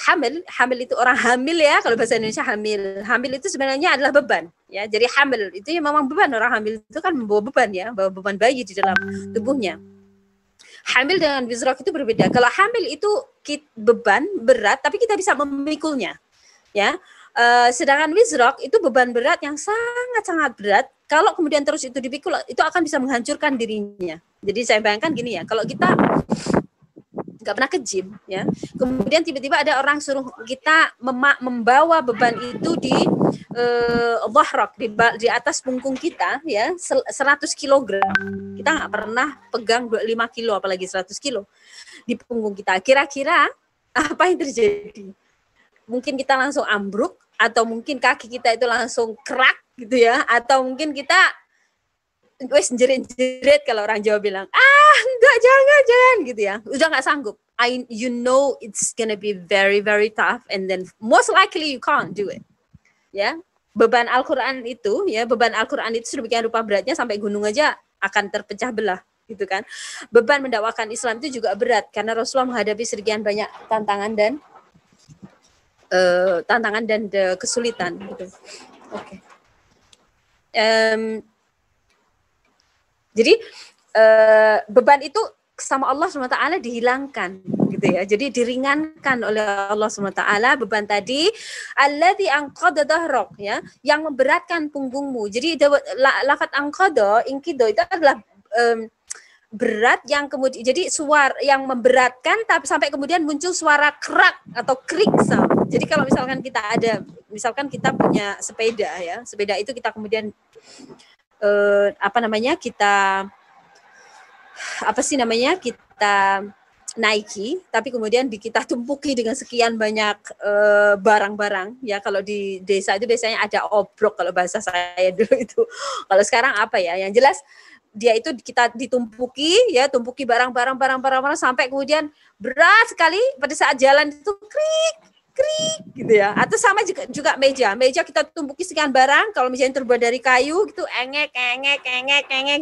hamil itu orang hamil ya, kalau bahasa Indonesia hamil itu sebenarnya adalah beban ya. Jadi hamil itu ya memang beban, orang hamil itu kan membawa beban ya, bawa beban bayi di dalam tubuhnya. Hamil dengan wizrak itu berbeda. Kalau hamil itu beban berat tapi kita bisa memikulnya ya. Sedangkan wizrak itu beban berat yang sangat-sangat berat. Kalau kemudian terus itu dipikul, itu akan bisa menghancurkan dirinya. Jadi saya bayangkan gini ya, kalau kita nggak pernah ke gym ya, kemudian tiba-tiba ada orang suruh kita membawa beban itu di dhahrak, di atas punggung kita ya, 100 kg. Kita nggak pernah pegang 25 kilo apalagi 100 kilo di punggung kita. Kira-kira apa yang terjadi? Mungkin kita langsung ambruk, atau mungkin kaki kita itu langsung kerak gitu ya, atau mungkin kita wes jerit-jerit kalau orang Jawa bilang, enggak, jangan gitu ya, udah nggak sanggup. You know it's gonna be very very tough, and then most likely you can't do it. Ya, beban Al-Quran itu ya, beban Al-Quran itu sedemikian rupa beratnya sampai gunung aja akan terpecah belah gitu kan. Beban mendakwakan Islam itu juga berat karena Rasulullah menghadapi sekian banyak tantangan dan kesulitan gitu. Oke. Jadi beban itu sama Allah SWT dihilangkan gitu ya. Jadi diringankan oleh Allah SWT beban tadi, alladzi anqadha dhahrak ya, yang memberatkan punggungmu. Jadi lafaz anqadha, inqido itu adalah berat yang kemudian jadi suara yang memberatkan tapi sampai kemudian muncul suara kerak atau krik sound. Jadi kalau misalkan kita punya sepeda ya, sepeda itu kita kemudian kita naiki, tapi kemudian kita tumpuki dengan sekian banyak barang-barang ya. Kalau di desa itu biasanya ada obrok kalau bahasa saya dulu itu. Kalau sekarang apa ya? Yang jelas dia itu kita tumpuki barang-barang sampai kemudian berat sekali pada saat jalan itu krik gitu ya. Atau sama juga meja kita tumpuki sekian barang, kalau misalnya terbuat dari kayu gitu, engek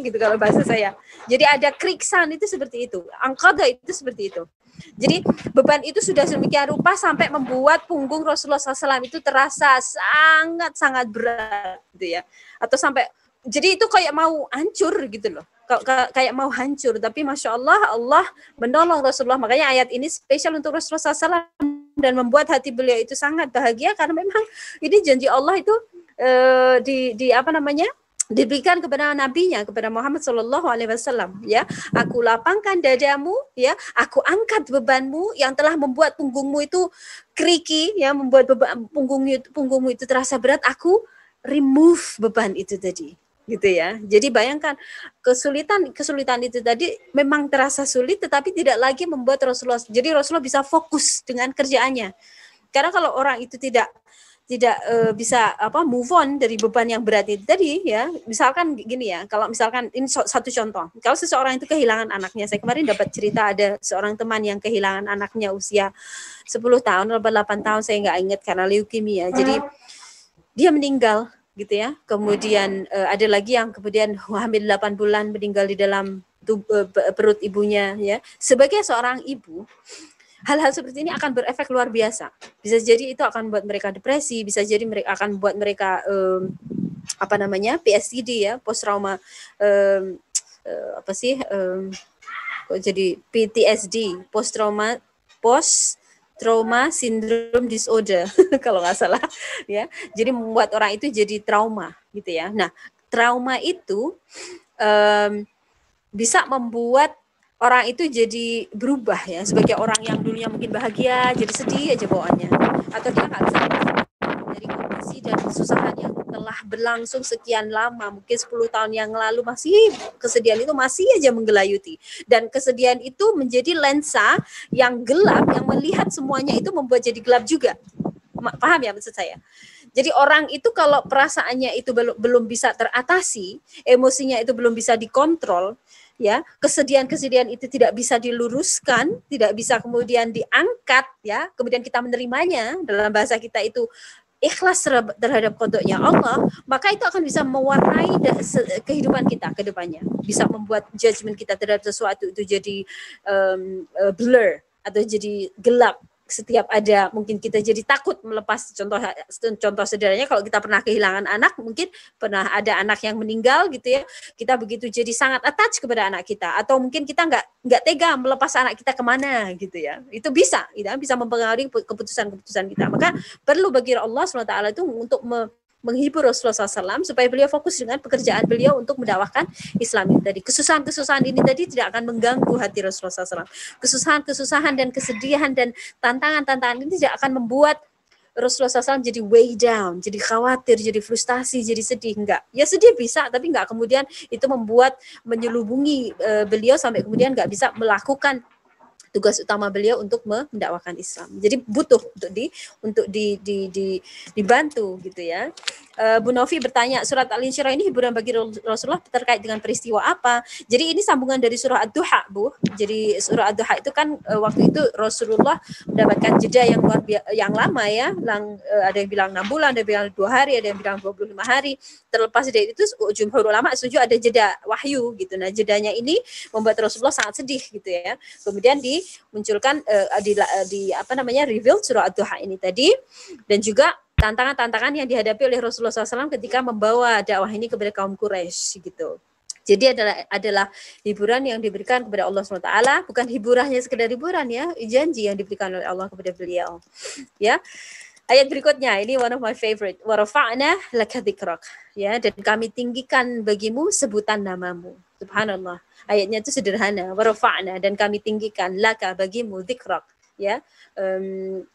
gitu kalau bahasa saya. Jadi ada krik sound itu seperti itu. Anqadha itu seperti itu. Jadi beban itu sudah sedemikian rupa sampai membuat punggung Rasulullah SAW itu terasa sangat-sangat berat gitu ya. Atau sampai jadi itu kayak mau hancur gitu loh, kayak mau hancur. Tapi Masya Allah menolong Rasulullah. Makanya ayat ini spesial untuk Rasulullah SAW dan membuat hati beliau itu sangat bahagia karena memang ini janji Allah itu diberikan kepada nabinya, kepada Muhammad SAW ya. Aku lapangkan dadamu ya, aku angkat bebanmu yang telah membuat punggungmu itu keriki ya, membuat punggungmu itu terasa berat. Aku remove beban itu tadi gitu ya. Jadi bayangkan kesulitan itu tadi memang terasa sulit, tetapi tidak lagi membuat Rasulullah. Jadi Rasulullah bisa fokus dengan kerjaannya. Karena kalau orang itu tidak bisa move on dari beban yang berat itu tadi ya. Misalkan gini ya, kalau misalkan ini satu contoh. Kalau seseorang itu kehilangan anaknya, saya kemarin dapat cerita ada seorang teman yang kehilangan anaknya usia 10 tahun atau 8 tahun, saya nggak ingat, karena leukemia. Jadi dia meninggal gitu ya. Kemudian ada lagi yang kemudian hamil 8 bulan meninggal di dalam perut ibunya ya. Sebagai seorang ibu, hal-hal seperti ini akan berefek luar biasa. Bisa jadi itu akan membuat mereka depresi, bisa jadi mereka akan membuat mereka PSTD ya, post trauma jadi PTSD, post trauma syndrome disorder kalau nggak salah ya. Jadi membuat orang itu jadi trauma gitu ya. Nah, trauma itu bisa membuat orang itu jadi berubah ya, sebagai orang yang dulunya mungkin bahagia jadi sedih aja bawaannya, atau dia nggak bisa dari kondisi situasi dan kesusahan yang telah berlangsung sekian lama, mungkin 10 tahun yang lalu, masih kesedihan itu masih aja menggelayuti. Dan kesedihan itu menjadi lensa yang gelap yang melihat semuanya itu membuat jadi gelap juga. Paham ya maksud saya? Jadi orang itu kalau perasaannya itu belum bisa teratasi, emosinya itu belum bisa dikontrol, ya, kesedihan-kesedihan itu tidak bisa diluruskan, tidak bisa kemudian diangkat, ya, kemudian kita menerimanya, dalam bahasa kita itu ikhlas terhadap qadanya Allah, maka itu akan bisa mewarnai kehidupan kita ke depannya, bisa membuat judgement kita terhadap sesuatu itu jadi blur atau jadi gelap. Setiap ada, mungkin kita jadi takut melepas, contoh sederhananya kalau kita pernah kehilangan anak, mungkin pernah ada anak yang meninggal gitu ya, kita begitu jadi sangat attach kepada anak kita, atau mungkin kita nggak tega melepas anak kita kemana gitu ya, itu bisa mempengaruhi keputusan kita. Maka perlu bagi Allah SWT itu untuk menghibur Rasulullah SAW supaya beliau fokus dengan pekerjaan beliau untuk mendakwahkan Islam ini tadi. Kesusahan-kesusahan ini tadi tidak akan mengganggu hati Rasulullah SAW. Kesusahan-kesusahan dan kesedihan dan tantangan-tantangan ini tidak akan membuat Rasulullah SAW jadi weigh down, jadi khawatir, jadi frustasi, jadi sedih. Enggak. Ya sedih bisa, tapi enggak kemudian itu membuat menyelubungi beliau sampai kemudian enggak bisa melakukan tugas utama beliau untuk mendakwakan Islam. Jadi butuh untuk dibantu gitu ya. Bu Novi bertanya, surat Al-Insyirah ini hiburan bagi Rasulullah terkait dengan peristiwa apa? Jadi ini sambungan dari surah Ad-Duha, Bu. Jadi surah Ad-Duha itu kan waktu itu Rasulullah mendapatkan jeda yang lama ya. Ada yang bilang 6 bulan, ada yang bilang 2 hari, ada yang bilang 25 hari. Terlepas dari itu jumhur ulama setuju ada jeda wahyu gitu. Nah, jedanya ini membuat Rasulullah sangat sedih gitu ya. Kemudian dimunculkan reveal surah Ad-Duha ini tadi, dan juga tantangan-tantangan yang dihadapi oleh Rasulullah SAW ketika membawa dakwah ini kepada kaum Quraisy gitu. Jadi adalah hiburan yang diberikan kepada Allah SWT, bukan hiburannya sekedar hiburan ya, janji yang diberikan oleh Allah kepada beliau. Ya. Ayat berikutnya ini one of my favorite. Wa rafa'na laka dzikrak. Ya, dan kami tinggikan bagimu sebutan namamu. Subhanallah. Ayatnya itu sederhana. Wa rafa'na, dan kami tinggikan laka bagimu dzikrak. Ya,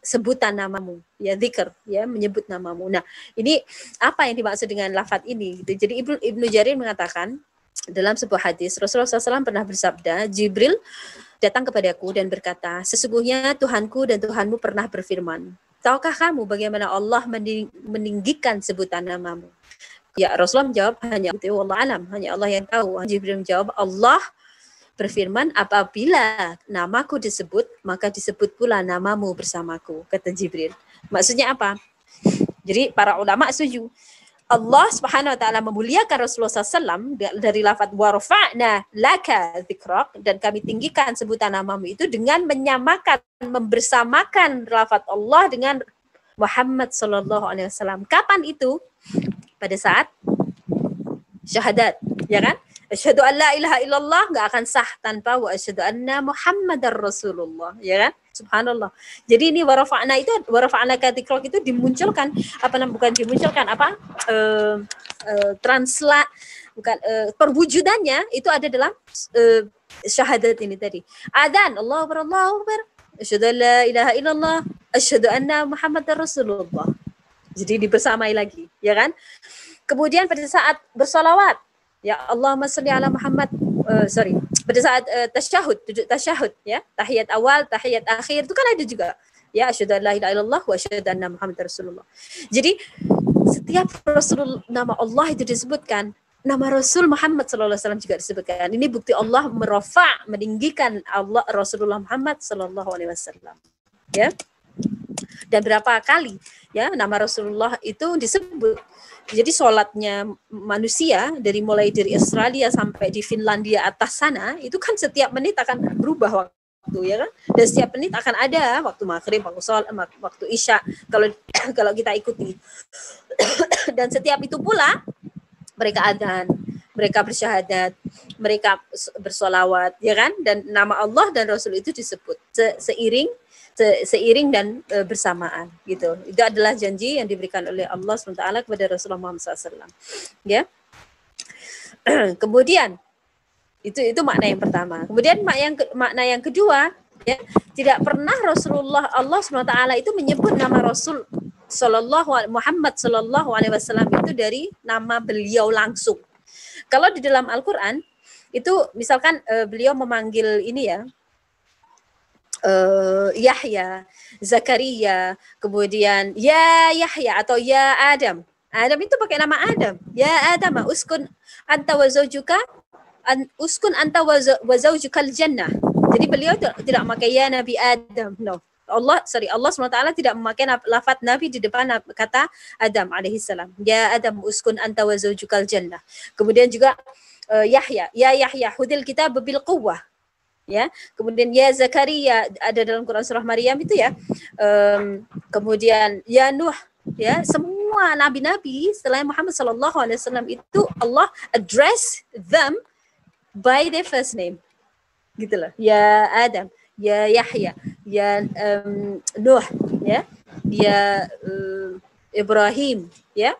sebutan namamu, ya, dzikr, ya, menyebut namamu. Nah, ini apa yang dimaksud dengan lafaz ini gitu. Jadi Ibnu Jarir mengatakan dalam sebuah hadis, Rasulullah SAW pernah bersabda, Jibril datang kepadaku dan berkata, sesungguhnya Tuhanku dan Tuhanmu pernah berfirman, tahukah kamu bagaimana Allah meninggikan sebutan namamu? Ya, Rasulullah menjawab, hanya itu, wallahu alam, hanya Allah yang tahu. Jibril menjawab, Allah berfirman, apabila namaku disebut, maka disebut pula namamu bersamaku, kata Jibril. Maksudnya apa? Jadi para ulama setuju. Allah Subhanahu wa taala memuliakan Rasulullah SAW dari lafaz wa rafa'na laka dzikrak, dan kami tinggikan sebutan namamu itu dengan menyamakan, membersamakan lafaz Allah dengan Muhammad sallallahu alaihi wasallam. Kapan itu? Pada saat syahadat, ya kan? Asyhadu an la ilaha illallah nggak akan sah tanpa wa asyhadu anna Muhammadar Rasulullah, ya kan? Subhanallah. Jadi ini warafa'na itu, warafa'na dzikrak itu dimunculkan perwujudannya itu ada dalam syahadat ini tadi. Adzan, Allahu Akbar, Allahu Akbar. Asyhadu an la ilaha illallah, asyhadu anna Muhammadar Rasulullah. Jadi dibersamai lagi, ya kan? Kemudian pada saat bersolawat, ya Allahumma sholli ala Muhammad, pada saat duduk tasyahud, ya, tahiyat awal, tahiyat akhir, itu kan ada juga, ya, asyhadu an la ilaha illallah wa asyhadu anna Muhammadar Rasulullah. Jadi setiap Rasul, nama Allah itu disebutkan, nama Rasul Muhammad sallallahu alaihi wasallam juga disebutkan. Ini bukti Allah meninggikan Allah Rasulullah Muhammad sallallahu alaihi wasallam, ya. Dan berapa kali ya nama Rasulullah itu disebut. Jadi sholatnya manusia mulai dari Australia sampai di Finlandia atas sana itu kan setiap menit akan berubah waktu, ya kan? Dan setiap menit akan ada waktu maghrib, waktu isya kalau kita ikuti. Dan setiap itu pula mereka adzan, mereka bersyahadat, mereka bersolawat, ya kan? Dan nama Allah dan Rasul itu disebut seiring dan bersamaan gitu. Itu adalah janji yang diberikan oleh Allah SWT kepada Rasulullah Muhammad SAW. Ya. Kemudian itu makna yang pertama. Kemudian makna yang kedua, ya, tidak pernah Allah SWT itu menyebut nama Rasul Muhammad sallallahu alaihi wasallam itu dari nama beliau langsung. Kalau di dalam Al-Qur'an itu misalkan beliau memanggil ini ya, Yahya, Zakaria, kemudian ya Yahya atau ya Adam. Adam itu pakai nama Adam. Ya Adam, uskun anta wa zawjuka anta wa zawjukal jannah. Jadi beliau tidak memakai ya Nabi Adam. No. Allah SWT tidak memakai lafaz Nabi di depan kata Adam alaihissalam. Ya Adam uskun anta wa zawjukal jannah. Kemudian juga Yahya, ya Yahya hudil kitab bil quwwah. Ya, kemudian ya Zakaria ada dalam Quran surah Maryam itu ya. Kemudian ya Nuh, ya semua nabi-nabi selain Muhammad sallallahu alaihi wasallam itu Allah address them by their first name. Gitu loh. Ya Adam, ya Yahya, ya Nuh, ya. Ya Ibrahim, ya.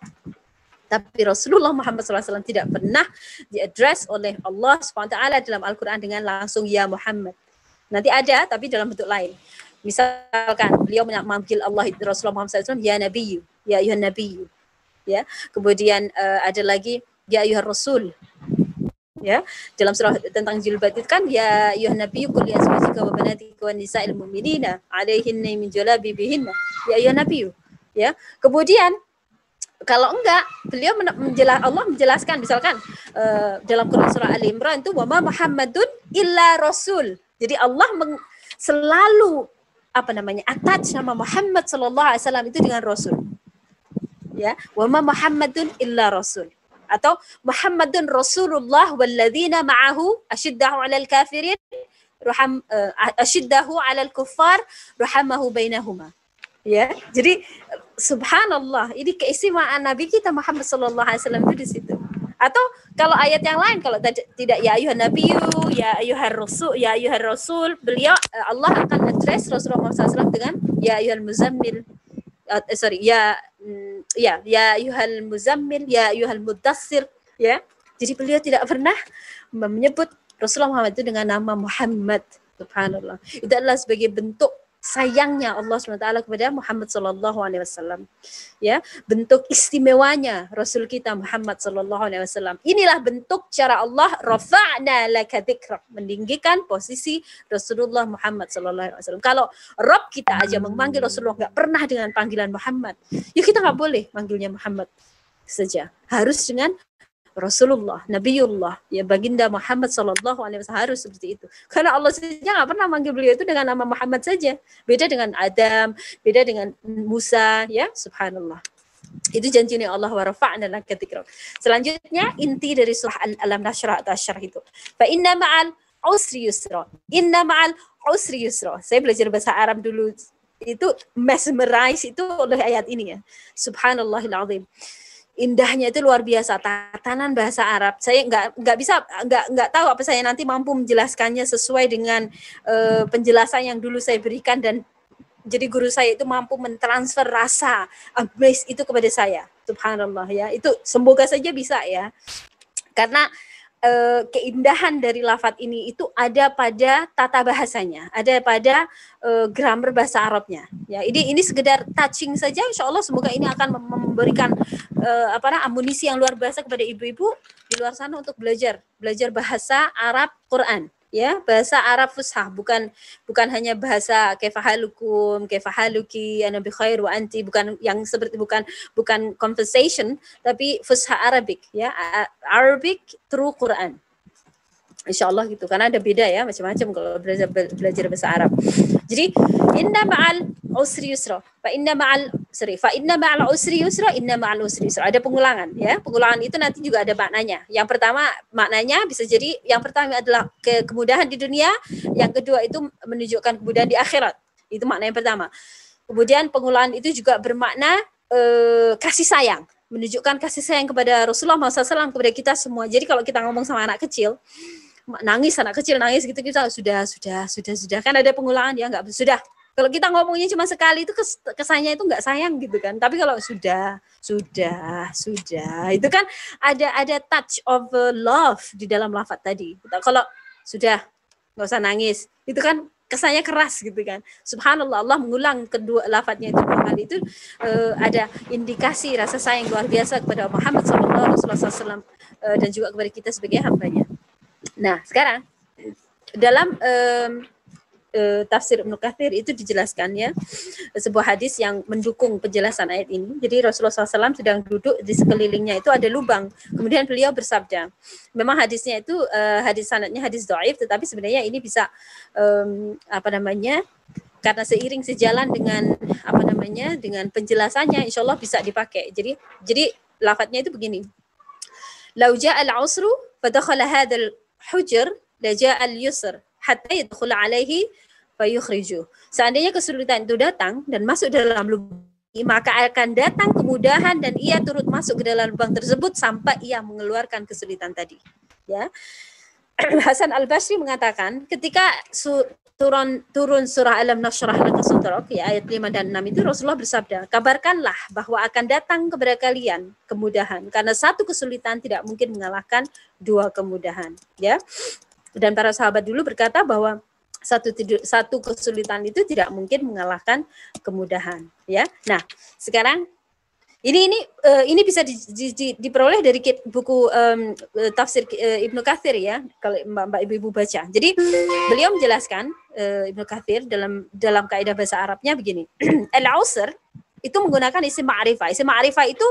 Tapi Rasulullah Muhammad SAW tidak pernah diadres oleh Allah SWT dalam Al-Quran dengan langsung ya Muhammad. Nanti ada, tapi dalam bentuk lain. Misalkan beliau memanggil Allah Rasulullah Muhammad SAW, ya Nabi, ya ayuhan Nabi. Ya. Kemudian ada lagi, ya ayuhan Rasul. Ya, dalam surah tentang jilbab itu kan ya ayuhan Nabi qul li azwajika wa banatika wan nisa'il mu'minina 'alaihinna min jalabibihinna. Ya ayuhan Nabi. Ya. Kemudian kalau enggak, beliau Allah menjelaskan misalkan dalam Quran surah Ali Imran itu wa ma Muhammadun illa rasul. Jadi Allah selalu attach nama Muhammad sallallahu alaihi wasallam itu dengan rasul. Ya, wa ma Muhammadun illa rasul. Atau Muhammadun Rasulullah walladzina ma'ahu ashiddahu 'alal kafirin ashiddahu 'alal kuffar rahamahu bainahuma. Ya, jadi subhanallah, ini keistimewaan Nabi kita Muhammad sallallahu alaihi wasallam itu di situ. Atau kalau ayat yang lain kalau tidak ya ayuhan nabiyyu, ya ayuhar rasul, beliau Allah akan address Rasulullah SAW dengan ya ayuhal muzammil. Ya ayuhal muzammil, ya ayuhal mudassir, ya. Jadi beliau tidak pernah menyebut Rasulullah Muhammad itu dengan nama Muhammad. Subhanallah. Itu adalah sebagai bentuk sayangnya Allah SWT kepada Muhammad sallallahu alaihi wasallam. Ya, bentuk istimewanya Rasul kita Muhammad sallallahu alaihi wasallam. Inilah bentuk cara Allah rafa'na laka dzikrak, meninggikan posisi Rasulullah Muhammad sallallahu alaihi wasallam. Kalau Rabb kita aja memanggil Rasulullah enggak pernah dengan panggilan Muhammad, ya kita enggak boleh manggilnya Muhammad saja. Harus dengan Rasulullah, Nabiullah, ya baginda Muhammad sallallahu alaihi wasallam, harus seperti itu. Karena Allah saja nggak pernah manggil beliau itu dengan nama Muhammad saja. Beda dengan Adam, beda dengan Musa, ya subhanallah. Itu janjinya Allah wa rafa'na laka dzikrak. Selanjutnya inti dari surah Al-Alam Nashrah atau Asy-Syarh itu. Fa inna ma'al usri yusra. Inna ma'al usri yusra. Saya belajar bahasa Arab dulu itu mesmerize itu oleh ayat ini ya. Subhanallahil azim. Indahnya itu luar biasa, tatanan bahasa Arab. Saya nggak tahu apa saya nanti mampu menjelaskannya sesuai dengan penjelasan yang dulu saya berikan, dan jadi guru saya itu mampu mentransfer rasa amaze itu kepada saya. Subhanallah ya. Itu semoga saja bisa ya. Karena keindahan dari lafadz ini itu ada pada tata bahasanya, ada pada grammar bahasa Arabnya. Ya, ini sekedar touching saja. Insya Allah semoga ini akan memberikan amunisi yang luar biasa kepada ibu-ibu di luar sana untuk belajar bahasa Arab Quran. Ya, bahasa Arab fushah, bukan hanya bahasa kaifahalukum, kaifahaluki, ana bi khair wa anti, bukan yang seperti bukan conversation, tapi fushah Arabic ya, Arabic through Quran. Insyaallah gitu, karena ada beda ya, macam-macam kalau belajar bahasa Arab. Jadi inna ma'al usri yusra, fa inna ma'al usri yusra, inna ma'al usri yusra. Ada pengulangan ya. Pengulangan itu nanti juga ada maknanya. Yang pertama maknanya bisa jadi yang pertama adalah kemudahan di dunia, yang kedua itu menunjukkan kemudahan di akhirat. Itu makna yang pertama. Kemudian pengulangan itu juga bermakna kasih sayang, menunjukkan kasih sayang kepada Rasulullah SAW, kepada kita semua. Jadi kalau kita ngomong sama anak kecil, anak kecil nangis gitu, kita sudah kan ada pengulangan ya, enggak sudah. Kalau kita ngomongnya cuma sekali itu kesannya itu enggak sayang gitu kan. Tapi kalau sudah itu kan ada touch of love di dalam lafaz tadi. Kalau sudah enggak usah nangis, itu kan kesannya keras gitu kan. Subhanallah, Allah mengulang kedua lafadznya itu dua kali itu ada indikasi rasa sayang luar biasa kepada Muhammad SAW dan juga kepada kita sebagai hambanya. Nah, sekarang dalam tafsir Ibnu Katsir itu dijelaskan ya sebuah hadis yang mendukung penjelasan ayat ini. Jadi Rasulullah SAW sedang duduk di sekelilingnya itu ada lubang. Kemudian beliau bersabda. Memang hadisnya itu hadis sanadnya hadis dhaif, tetapi sebenarnya ini bisa karena seiring sejalan dengan dengan penjelasannya, insya Allah bisa dipakai. Jadi lafadznya itu begini. Lau ja'a al-usru fadakhala hadzal hujr la ja'a al-yusr hatta yadkhul alaihi fayukhriju. Seandainya kesulitan itu datang dan masuk dalam lubang, maka akan datang kemudahan dan ia turut masuk ke dalam lubang tersebut sampai ia mengeluarkan kesulitan tadi. Ya. Hasan Al-Basri mengatakan ketika turun surah Alam Nashrah Laka Sadrak ya, ayat 5 dan 6 itu Rasulullah bersabda, kabarkanlah bahwa akan datang kepada kalian kemudahan karena satu kesulitan tidak mungkin mengalahkan dua kemudahan, ya. Dan para sahabat dulu berkata bahwa satu kesulitan itu tidak mungkin mengalahkan kemudahan, ya. Nah, sekarang ini bisa diperoleh dari buku tafsir Ibnu Katsir ya, kalau Mbak Ibu baca. Jadi beliau menjelaskan Ibnu Katsir dalam kaidah bahasa Arabnya begini. Al-usr itu menggunakan isim ma'rifah. Isim ma'rifah itu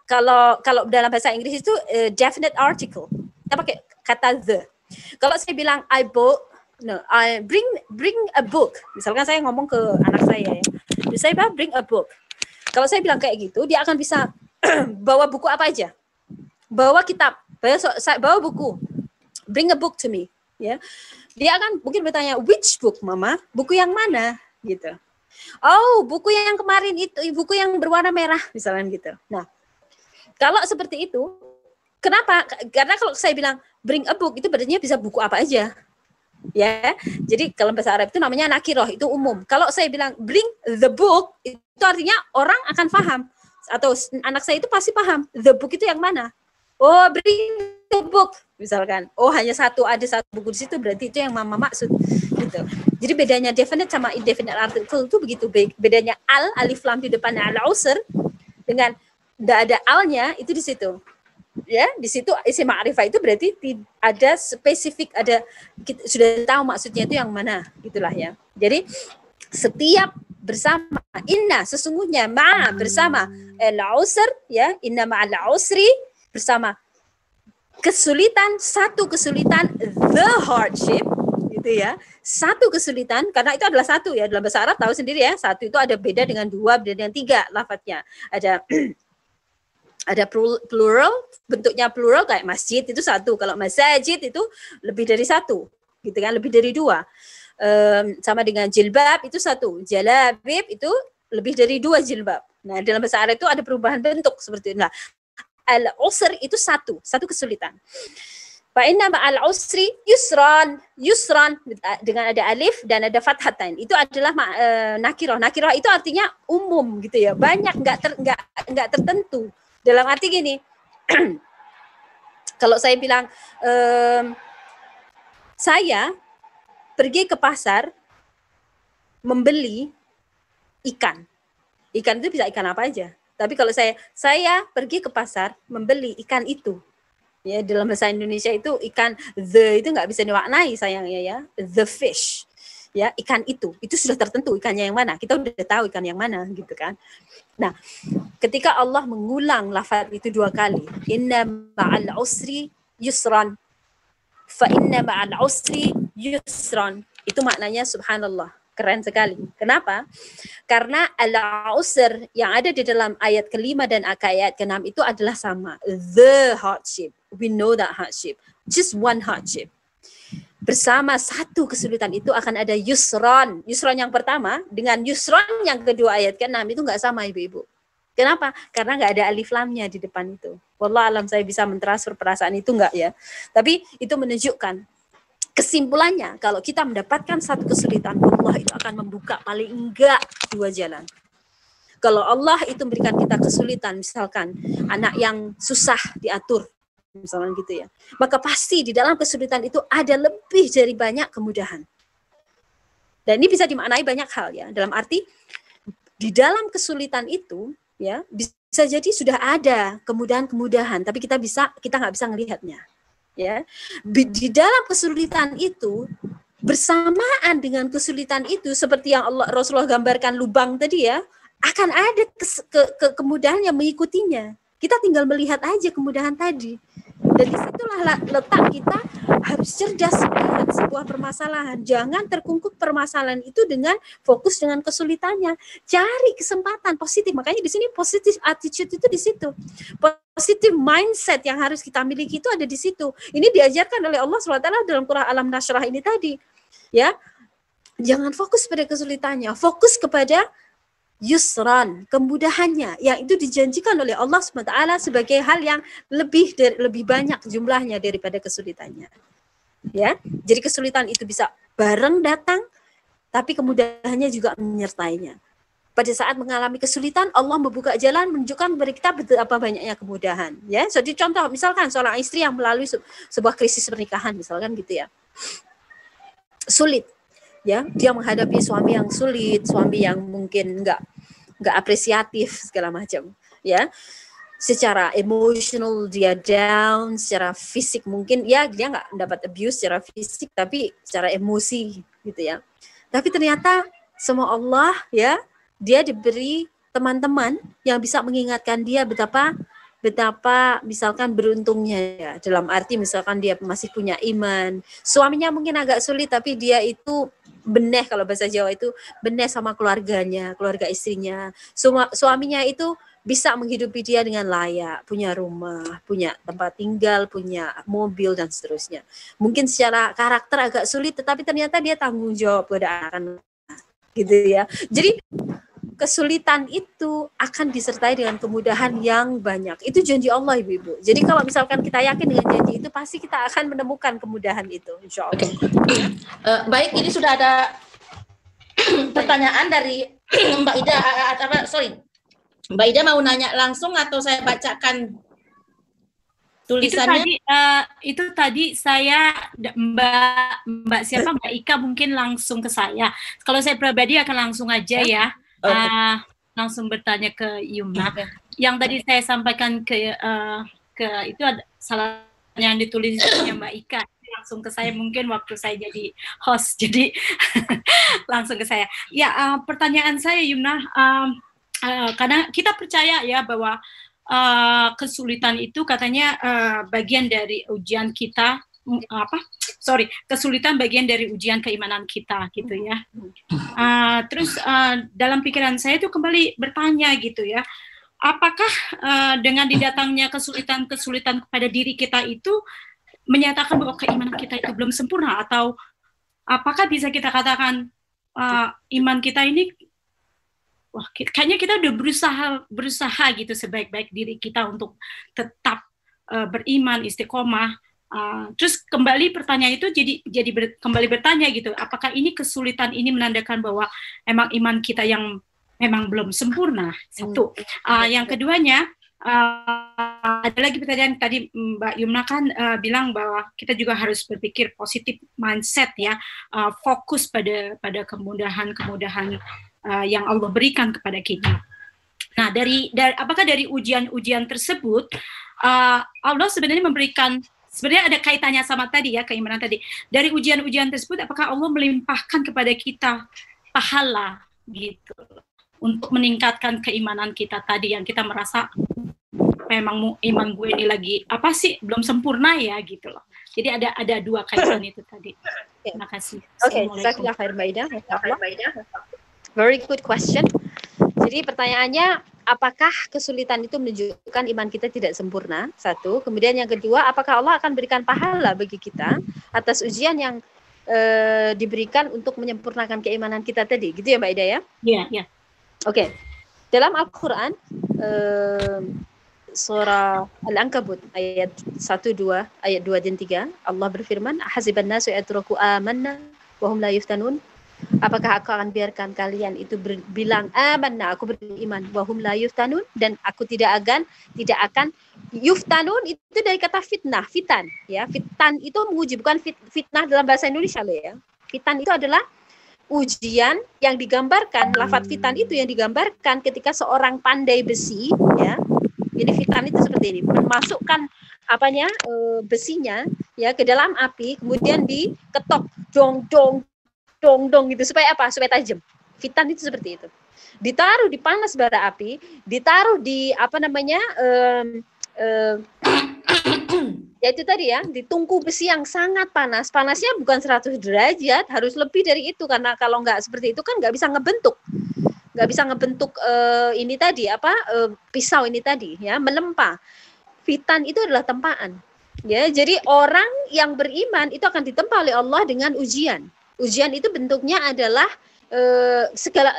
kalau dalam bahasa Inggris itu definite article. Kita pakai kata the. Kalau saya bilang I bring a book. Misalkan saya ngomong ke anak saya ya. Saya bilang bring a book. Kalau saya bilang kayak gitu, dia akan bisa bawa buku apa aja. Bawa kitab, bawa buku. Bring a book to me, ya. Dia akan mungkin bertanya, which book, Mama? Buku yang mana? Gitu. Oh, buku yang kemarin itu, buku yang berwarna merah, misalnya gitu. Nah, kalau seperti itu, kenapa? Karena kalau saya bilang bring a book, itu berarti bisa buku apa aja. Ya, jadi kalau bahasa Arab itu namanya nakiroh, itu umum. Kalau saya bilang bring the book, itu artinya orang akan paham, atau anak saya itu pasti paham the book itu yang mana. Oh, bring the book misalkan. Oh, hanya ada satu buku di situ, berarti itu yang Mama maksud gitu. Jadi bedanya definite sama indefinite article itu begitu. Bedanya alif lam di depannya al-usr dengan tidak ada alnya itu di situ. Ya, di situ isim ma'rifah itu berarti ada spesifik, ada kita sudah tahu maksudnya itu yang mana, gitulah ya. Jadi setiap bersama, inna sesungguhnya ma bersama al-usr ya, inna ma'al usri bersama kesulitan, satu kesulitan, the hardship gitu ya. Satu kesulitan, karena itu adalah satu ya, dalam bahasa Arab tahu sendiri ya, satu itu ada beda dengan dua, beda dengan tiga lafadznya. Ada plural, bentuknya plural kayak masjid itu satu. Kalau masajid itu lebih dari satu, gitu kan, lebih dari dua. Sama dengan jilbab itu satu, jalabib itu lebih dari dua jilbab. Nah, dalam bahasa Arab itu ada perubahan bentuk seperti itu. Nah, al-usr itu satu kesulitan. Fa inna ma'al usri yusran dengan ada alif dan ada fathatain. Itu adalah nakirah. Nakirah itu artinya umum gitu ya, banyak, enggak tertentu. Dalam arti gini, kalau saya bilang, saya pergi ke pasar membeli ikan. Ikan itu bisa ikan apa aja. Tapi kalau saya pergi ke pasar membeli ikan itu. Ya, dalam bahasa Indonesia itu ikan the itu nggak bisa dimaknai sayangnya ya. The fish. Ya, ikan itu sudah tertentu ikannya yang mana. Kita udah tahu ikan yang mana gitu kan. Nah, ketika Allah mengulang lafaz itu dua kali, inna ma'al usri yusran, fa inna ma'al usri yusran, itu maknanya subhanallah, keren sekali. Kenapa? Karena al-usr yang ada di dalam ayat kelima dan ayat ke-6 itu adalah sama, the hardship. We know that hardship, just one hardship. Bersama satu kesulitan itu akan ada yusron. Yusron yang pertama dengan yusron yang kedua ayat ke-6 itu nggak sama ibu-ibu. Kenapa? Karena nggak ada alif lamnya di depan itu. Wallah alam saya bisa mentransfer perasaan itu nggak ya. Tapi itu menunjukkan kesimpulannya kalau kita mendapatkan satu kesulitan, Allah itu akan membuka paling enggak dua jalan. Kalau Allah itu memberikan kita kesulitan, misalkan anak yang susah diatur, misalnya gitu ya, maka pasti di dalam kesulitan itu ada lebih dari banyak kemudahan. Dan ini bisa dimaknai banyak hal ya. Dalam arti di dalam kesulitan itu ya bisa jadi sudah ada kemudahan-kemudahan, tapi kita nggak bisa melihatnya. Ya, di dalam kesulitan itu bersamaan dengan kesulitan itu seperti yang Rasulullah gambarkan lubang tadi ya, akan ada kemudahan yang mengikutinya. Kita tinggal melihat aja kemudahan tadi. Dan disitulah letak kita harus cerdas melihat sebuah permasalahan. Jangan terkungkung permasalahan itu dengan fokus dengan kesulitannya. Cari kesempatan positif. Makanya di sini positive attitude itu di situ. Positive mindset yang harus kita miliki itu ada di situ. Ini diajarkan oleh Allah SWT dalam Surah Alam Nashrah ini tadi. Ya, jangan fokus pada kesulitannya. Fokus kepada yusran, kemudahannya yang itu dijanjikan oleh Allah SWT sebagai hal yang lebih banyak jumlahnya daripada kesulitannya. Ya, jadi kesulitan itu bisa bareng datang, tapi kemudahannya juga menyertainya. Pada saat mengalami kesulitan, Allah membuka jalan menunjukkan kepada kita betapa banyaknya kemudahan. Ya, jadi contoh misalkan seorang istri yang melalui sebuah krisis pernikahan, misalkan gitu ya, sulit. Ya, dia menghadapi suami yang sulit, suami yang mungkin nggak apresiatif segala macam, ya. Secara emosional dia down, secara fisik mungkin ya dia nggak dapat abuse secara fisik, tapi secara emosi gitu ya. Tapi ternyata sama Allah ya, dia diberi teman-teman yang bisa mengingatkan dia betapa misalkan beruntungnya ya, dalam arti misalkan dia masih punya iman, suaminya mungkin agak sulit tapi dia itu beneh, kalau bahasa Jawa itu beneh sama keluarganya, keluarga istrinya, suaminya itu bisa menghidupi dia dengan layak, punya rumah, punya tempat tinggal, punya mobil dan seterusnya. Mungkin secara karakter agak sulit tetapi ternyata dia tanggung jawab pada anak-anak gitu ya. Jadi kesulitan itu akan disertai dengan kemudahan yang banyak. Itu janji Allah, Ibu-ibu. Jadi kalau misalkan kita yakin dengan janji itu, pasti kita akan menemukan kemudahan itu, insya Allah. Baik, ini sudah ada pertanyaan dari Mbak Ida. Mbak Ida mau nanya langsung atau saya bacakan tulisannya? Itu tadi saya Mbak siapa Mbak Ika mungkin langsung ke saya. Kalau saya pribadi akan langsung aja ya. Langsung bertanya ke Yumna. Yang tadi saya sampaikan ke itu ada salah yang ditulisnya Mbak Ika, langsung ke saya mungkin waktu saya jadi host, jadi langsung ke saya. Ya, pertanyaan saya Yumna, karena kita percaya ya bahwa kesulitan itu katanya bagian dari ujian kita, kesulitan bagian dari ujian keimanan kita gitu ya. Terus dalam pikiran saya itu kembali bertanya gitu ya, apakah dengan didatangnya kesulitan-kesulitan kepada diri kita itu menyatakan bahwa keimanan kita itu belum sempurna, atau apakah bisa kita katakan iman kita ini kayaknya kita udah berusaha gitu sebaik-baik diri kita untuk tetap beriman, istiqomah. Terus kembali pertanyaan itu kembali bertanya gitu, apakah ini kesulitan ini menandakan bahwa emang iman kita yang memang belum sempurna? Satu. Yang keduanya, ada lagi pertanyaan tadi Mbak Yumna kan bilang bahwa kita juga harus berpikir positif mindset ya, fokus pada kemudahan-kemudahan yang Allah berikan kepada kita. Nah, apakah dari ujian-ujian tersebut Allah sebenarnya memberikan, sebenarnya ada kaitannya sama tadi ya, keimanan tadi. Dari ujian-ujian tersebut, apakah Allah melimpahkan kepada kita pahala gitu untuk meningkatkan keimanan kita tadi yang kita merasa memang iman gue ini lagi belum sempurna ya gitu loh. Jadi ada dua kaitan itu tadi. Terima kasih. Oke, jazakallah khair Mbak Ida. Very good question. Jadi pertanyaannya, apakah kesulitan itu menunjukkan iman kita tidak sempurna? Satu. Kemudian yang kedua, apakah Allah akan berikan pahala bagi kita atas ujian yang diberikan untuk menyempurnakan keimanan kita tadi? Gitu ya Mbak Ida ya? Iya, iya. Oke. Dalam Al-Quran, surah Al-Ankabut ayat 1, 2, ayat 2 dan 3, Allah berfirman, hasiban nasu yatraku amanna wa hum la yuftanun. Apakah aku akan biarkan kalian itu bilang amanna, aku beriman, wa hum la yuftanun, dan aku tidak akan yuftanun itu dari kata fitnah, fitan ya. Fitan itu menguji, bukan fitnah dalam bahasa Indonesia loh ya. Fitan itu adalah ujian yang digambarkan, lafadz fitan itu yang digambarkan ketika seorang pandai besi, ya. Jadi fitan itu seperti ini, memasukkan besinya ya ke dalam api, kemudian diketok dong dong dong dong gitu supaya apa? Supaya tajam. Fitan itu seperti itu. Ditaruh di panas bara api, ditaruh di ya itu tadi ya, di tungku besi yang sangat panas. Panasnya bukan 100 derajat, harus lebih dari itu, karena kalau nggak seperti itu kan nggak bisa ngebentuk. Nggak bisa ngebentuk ini tadi pisau ini tadi ya, menempa. Fitan itu adalah tempaan. Ya, jadi orang yang beriman itu akan ditempa oleh Allah dengan ujian. Ujian itu bentuknya adalah segala,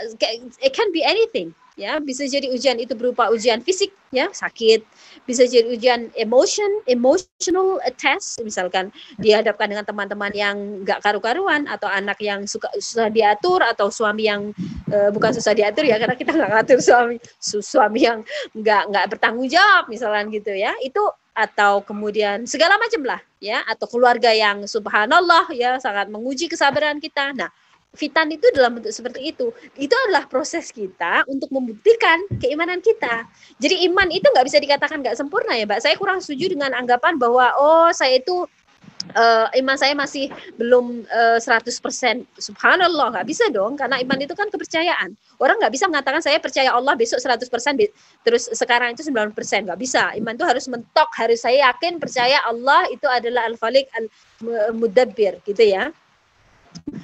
it can be anything. Ya, bisa jadi ujian itu berupa ujian fisik, ya, sakit, bisa jadi ujian emotional test, misalkan dihadapkan dengan teman-teman yang nggak karu-karuan, atau anak yang susah diatur, atau suami yang bukan susah diatur ya, karena kita nggak ngatur suami yang nggak bertanggung jawab, misalkan gitu ya, itu, atau kemudian segala macam lah, ya, atau keluarga yang subhanallah ya sangat menguji kesabaran kita. Nah, fitan itu dalam bentuk seperti itu. Itu adalah proses kita untuk membuktikan keimanan kita. Jadi iman itu nggak bisa dikatakan nggak sempurna ya, Mbak. Saya kurang setuju dengan anggapan bahwa saya itu iman saya masih belum 100%. Subhanallah, nggak bisa dong, karena iman itu kan kepercayaan. Orang nggak bisa mengatakan saya percaya Allah besok 100%, terus sekarang itu 90%. Nggak bisa. Iman itu harus mentok, harus saya yakin percaya Allah itu adalah Al-Khaliq Al-Mudabbir gitu ya.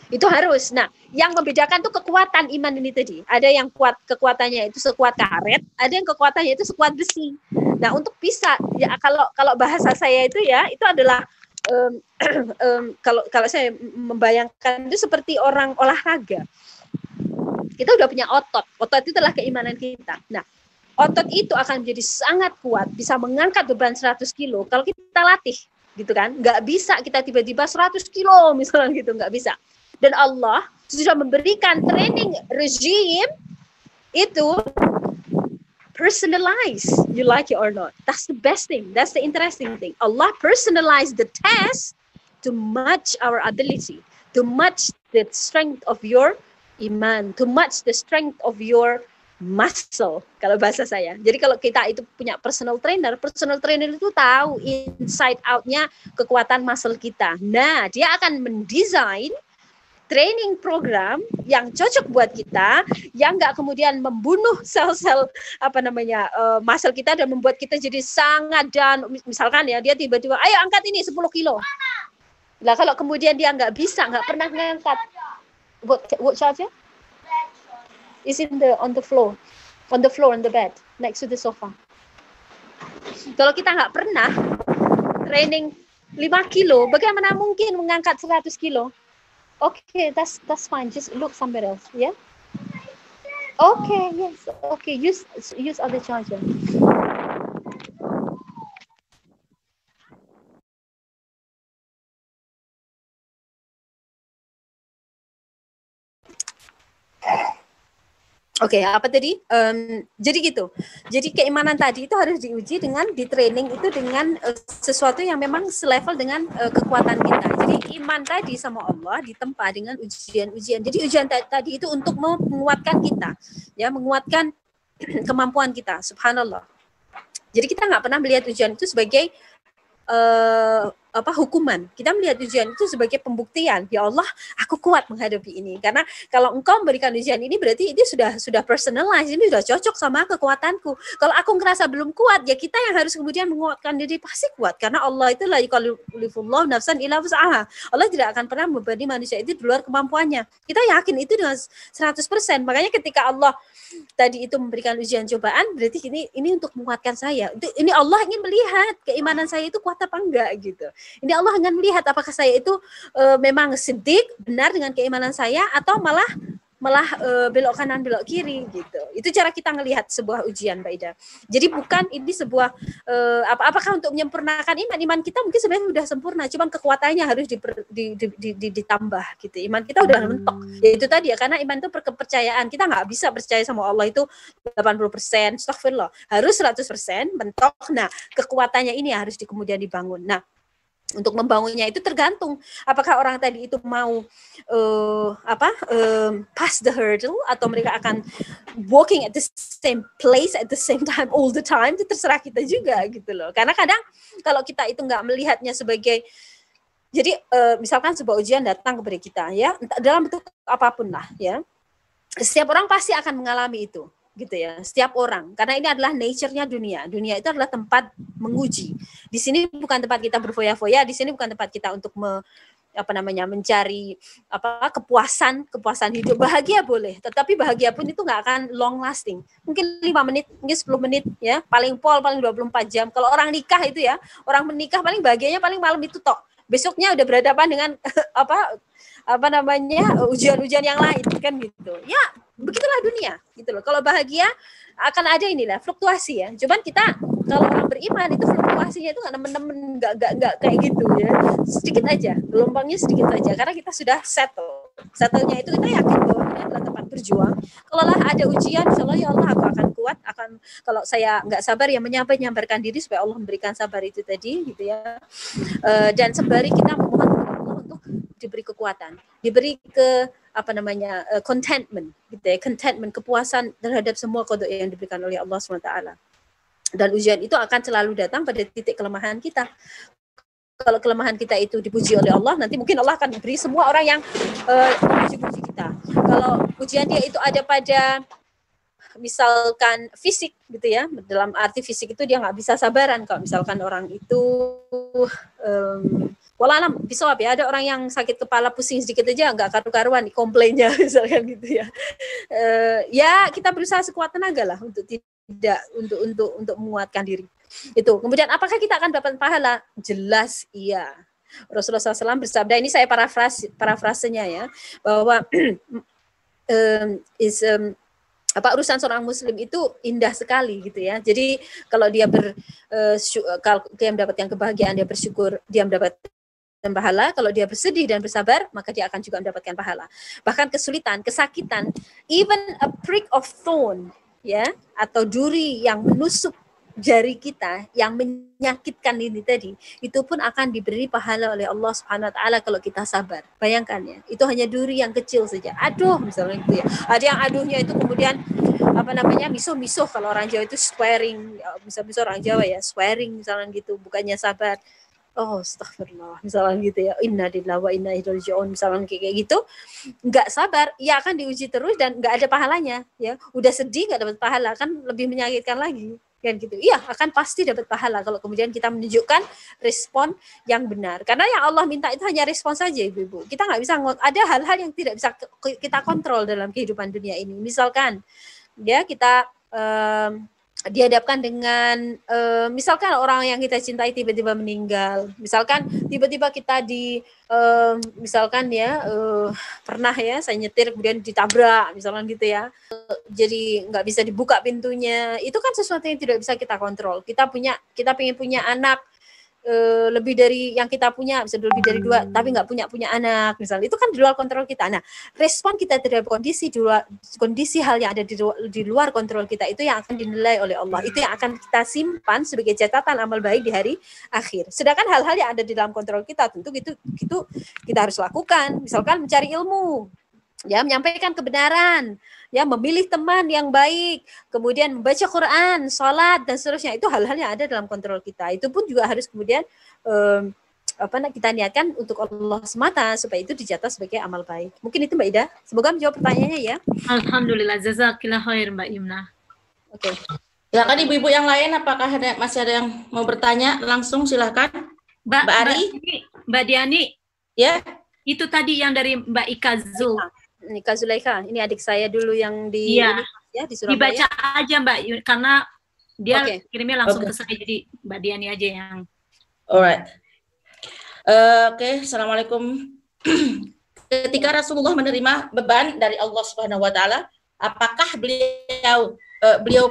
Itu harus. Nah, yang membedakan tuh kekuatan iman ini tadi. Ada yang kekuatannya itu sekuat karet, ada yang kekuatannya itu sekuat besi. Nah, untuk bisa ya, kalau bahasa saya itu ya, itu adalah kalau saya membayangkan itu seperti orang olahraga. Kita udah punya otot. Otot itu adalah keimanan kita. Nah, otot itu akan menjadi sangat kuat, bisa mengangkat beban 100 kilo kalau kita latih. Gitu kan, nggak bisa kita tiba-tiba 100 kilo misalnya gitu, nggak bisa. Dan Allah sudah memberikan training regime itu personalized, you like it or not. That's the best thing, that's the interesting thing. Allah personalized the test to match our ability, to match the strength of your iman, to match the strength of your muscle, kalau bahasa saya. Jadi kalau kita itu punya personal trainer itu tahu inside out-nya kekuatan muscle kita. Nah, dia akan mendesain training program yang cocok buat kita, yang nggak kemudian membunuh sel-sel muscle kita dan membuat kita jadi sangat dan misalkan ya dia tiba-tiba ayo angkat ini 10 kilo. Lah kalau kemudian dia nggak bisa, nggak pernah ngangkat what charge? Is on the floor, on the bed, next to the sofa. Kalau kita nggak pernah training 5 kilo, bagaimana mungkin mengangkat 100 kilo? Okay, that's fine. Just look somewhere else, yeah. Okay, yes, okay. Use other charger. Oke, apa tadi? Jadi gitu. Jadi keimanan tadi itu harus diuji dengan di training itu dengan sesuatu yang memang selevel dengan kekuatan kita. Jadi iman tadi sama Allah ditempa dengan ujian-ujian. Jadi ujian tadi itu untuk menguatkan kita, ya, menguatkan kemampuan kita. Subhanallah. Jadi kita nggak pernah melihat ujian itu sebagai hukuman. Kita melihat ujian itu sebagai pembuktian. Ya Allah, aku kuat menghadapi ini. Karena kalau engkau memberikan ujian ini berarti ini sudah personalized, ini sudah cocok sama kekuatanku. Kalau aku ngerasa belum kuat, ya kita yang harus kemudian menguatkan diri, pasti kuat. Karena Allah itu la yukallifullahu nafsan illa wus'aha. Allah tidak akan pernah membebani manusia itu di luar kemampuannya. Kita yakin itu dengan 100%. Makanya ketika Allah tadi itu memberikan ujian cobaan, berarti ini untuk menguatkan saya. Ini Allah ingin melihat keimanan saya itu kuat apa enggak gitu. Ini Allah ingin melihat apakah saya itu memang siddiq, benar dengan keimanan saya, atau malah belok kanan belok kiri gitu. Itu cara kita ngelihat sebuah ujian, Mbak Ida. Jadi bukan ini sebuah apakah untuk menyempurnakan iman kita mungkin sebenarnya sudah sempurna, cuma kekuatannya harus ditambah gitu. Iman kita udah mentok. Ya itu tadi ya, karena iman itu kepercayaan. Kita nggak bisa percaya sama Allah itu 80%, astagfirullah. Harus 100% mentok. Nah, kekuatannya ini harus kemudian dibangun. Nah, Untuk membangunnya itu tergantung apakah orang tadi itu mau pass the hurdle atau mereka akan walking at the same place at the same time all the time, itu terserah kita juga gitu loh. Karena kadang kalau kita itu nggak melihatnya sebagai, jadi misalkan sebuah ujian datang kepada kita ya, dalam bentuk apapun lah ya, setiap orang pasti akan mengalami itu gitu ya, setiap orang, karena ini adalah nature-nya dunia. Dunia itu adalah tempat menguji. Di sini bukan tempat kita berfoya-foya, di sini bukan tempat kita untuk mencari kepuasan hidup. Bahagia boleh, tetapi bahagia pun itu nggak akan long lasting. Mungkin 5 menit, mungkin 10 menit ya, paling 24 jam. Kalau orang nikah itu ya, orang menikah paling bahagianya paling malam itu tok. Besoknya udah berhadapan dengan ujian-ujian yang lain kan gitu. Ya, begitulah dunia gitu loh. Kalau bahagia akan ada inilah fluktuasi ya. Cuman kita kalau orang beriman itu fluktuasinya itu nggak nemen-nemen, nggak kayak gitu ya. Sedikit aja, gelombangnya sedikit aja karena kita sudah settle. Settle-nya itu kita yakin bahwa ini adalah tempat berjuang. Kalau lah ada ujian, insyaallah ya Allah aku akan kuat, kalau saya nggak sabar ya menyabarkan diri supaya Allah memberikan sabar itu tadi gitu ya. Dan sembari kita memohon kepada Allah untuk diberi kekuatan, diberi contentment gitu ya, contentment, kepuasan terhadap semua qada yang diberikan oleh Allah SWT. Dan ujian itu akan selalu datang pada titik kelemahan kita. Kalau kelemahan kita itu dipuji oleh Allah, nanti mungkin Allah akan beri semua orang yang memuji kita. Kalau ujian dia itu ada pada misalkan fisik gitu ya, dalam arti fisik itu dia nggak bisa sabaran. Kalau misalkan orang itu walaupun bisawab ya, ada orang yang sakit kepala pusing sedikit aja nggak karu-karuan komplainnya misalkan gitu ya. Ya kita berusaha sekuat tenaga lah untuk untuk menguatkan diri. Itu. Kemudian apakah kita akan dapat pahala? Jelas iya. Rasulullah SAW bersabda, ini saya parafrasenya ya, bahwa urusan seorang muslim itu indah sekali gitu ya. Jadi kalau dia kalau dia mendapatkan kebahagiaan, dia bersyukur, dia mendapatkan pahala. Kalau dia bersedih dan bersabar, maka dia akan juga mendapatkan pahala. Bahkan kesulitan, kesakitan, even a prick of thorn ya, atau duri yang menusuk jari kita yang menyakitkan ini tadi, itu pun akan diberi pahala oleh Allah Subhanahu wa taala kalau kita sabar. Bayangkan ya, itu hanya duri yang kecil saja. Aduh, misalnya gitu ya. Ada yang aduhnya itu kemudian miso-miso, kalau orang Jawa itu swearing, miso-miso orang Jawa ya, swearing misalnya gitu, bukannya sabar. Oh, astagfirullah, misalnya gitu ya. Inna lillahi wa inna ilaihi raji'un, misalnya kayak gitu. Enggak sabar, ya akan diuji terus dan enggak ada pahalanya ya. Udah sedih enggak dapat pahala, kan lebih menyakitkan lagi. Kan gitu. Iya, akan pasti dapat pahala kalau kemudian kita menunjukkan respon yang benar. Karena yang Allah minta itu hanya respon saja, Ibu-ibu. Kita nggak bisa, ada hal-hal yang tidak bisa kita kontrol dalam kehidupan dunia ini. Misalkan, ya kita dihadapkan dengan misalkan orang yang kita cintai tiba-tiba meninggal, misalkan tiba-tiba kita misalkan ya pernah ya saya nyetir kemudian ditabrak misalkan gitu ya, jadi nggak bisa dibuka pintunya, itu kan sesuatu yang tidak bisa kita kontrol. Kita pengen punya anak lebih dari yang kita punya, bisa lebih dari 2 tapi nggak punya anak misalnya, itu kan di luar kontrol kita. Nah, respon kita terhadap kondisi hal yang ada di luar kontrol kita itu yang akan dinilai oleh Allah, itu yang akan kita simpan sebagai catatan amal baik di hari akhir. Sedangkan hal-hal yang ada di dalam kontrol kita tentu itu kita harus lakukan, misalkan mencari ilmu ya, menyampaikan kebenaran ya, memilih teman yang baik, kemudian membaca Quran, sholat dan seterusnya, itu hal-hal yang ada dalam kontrol kita. Itu pun juga harus kemudian kita niatkan untuk Allah semata supaya itu dicatat sebagai amal baik. Mungkin itu Mbak Ida. Semoga menjawab pertanyaannya ya. Alhamdulillah, jazakillah khair Mbak Imna. Oke. Silakan ibu-ibu yang lain, apakah masih ada yang mau bertanya? Langsung silakan. Mbak Ari, Mbak Diani. Ya. Itu tadi yang dari Mbak Ika Zul. Ini Kak Zulaikha, ini adik saya dulu yang di Surabaya. Dibaca aja Mbak, karena dia kirimnya langsung ke saya, jadi Mbak Diani aja yang. Alright. Oke, Assalamualaikum. Ketika Rasulullah menerima beban dari Allah Subhanahu wa taala, apakah beliau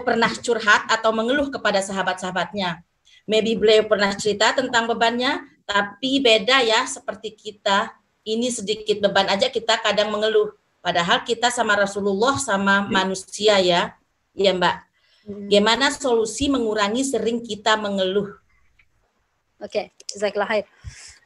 pernah curhat atau mengeluh kepada sahabat-sahabatnya? Maybe beliau pernah cerita tentang bebannya, tapi beda ya, seperti kita. Ini sedikit beban aja kita kadang mengeluh. Padahal kita sama Rasulullah sama manusia ya. Ya Mbak. Gimana solusi mengurangi sering kita mengeluh? Oke, jazakallah khair.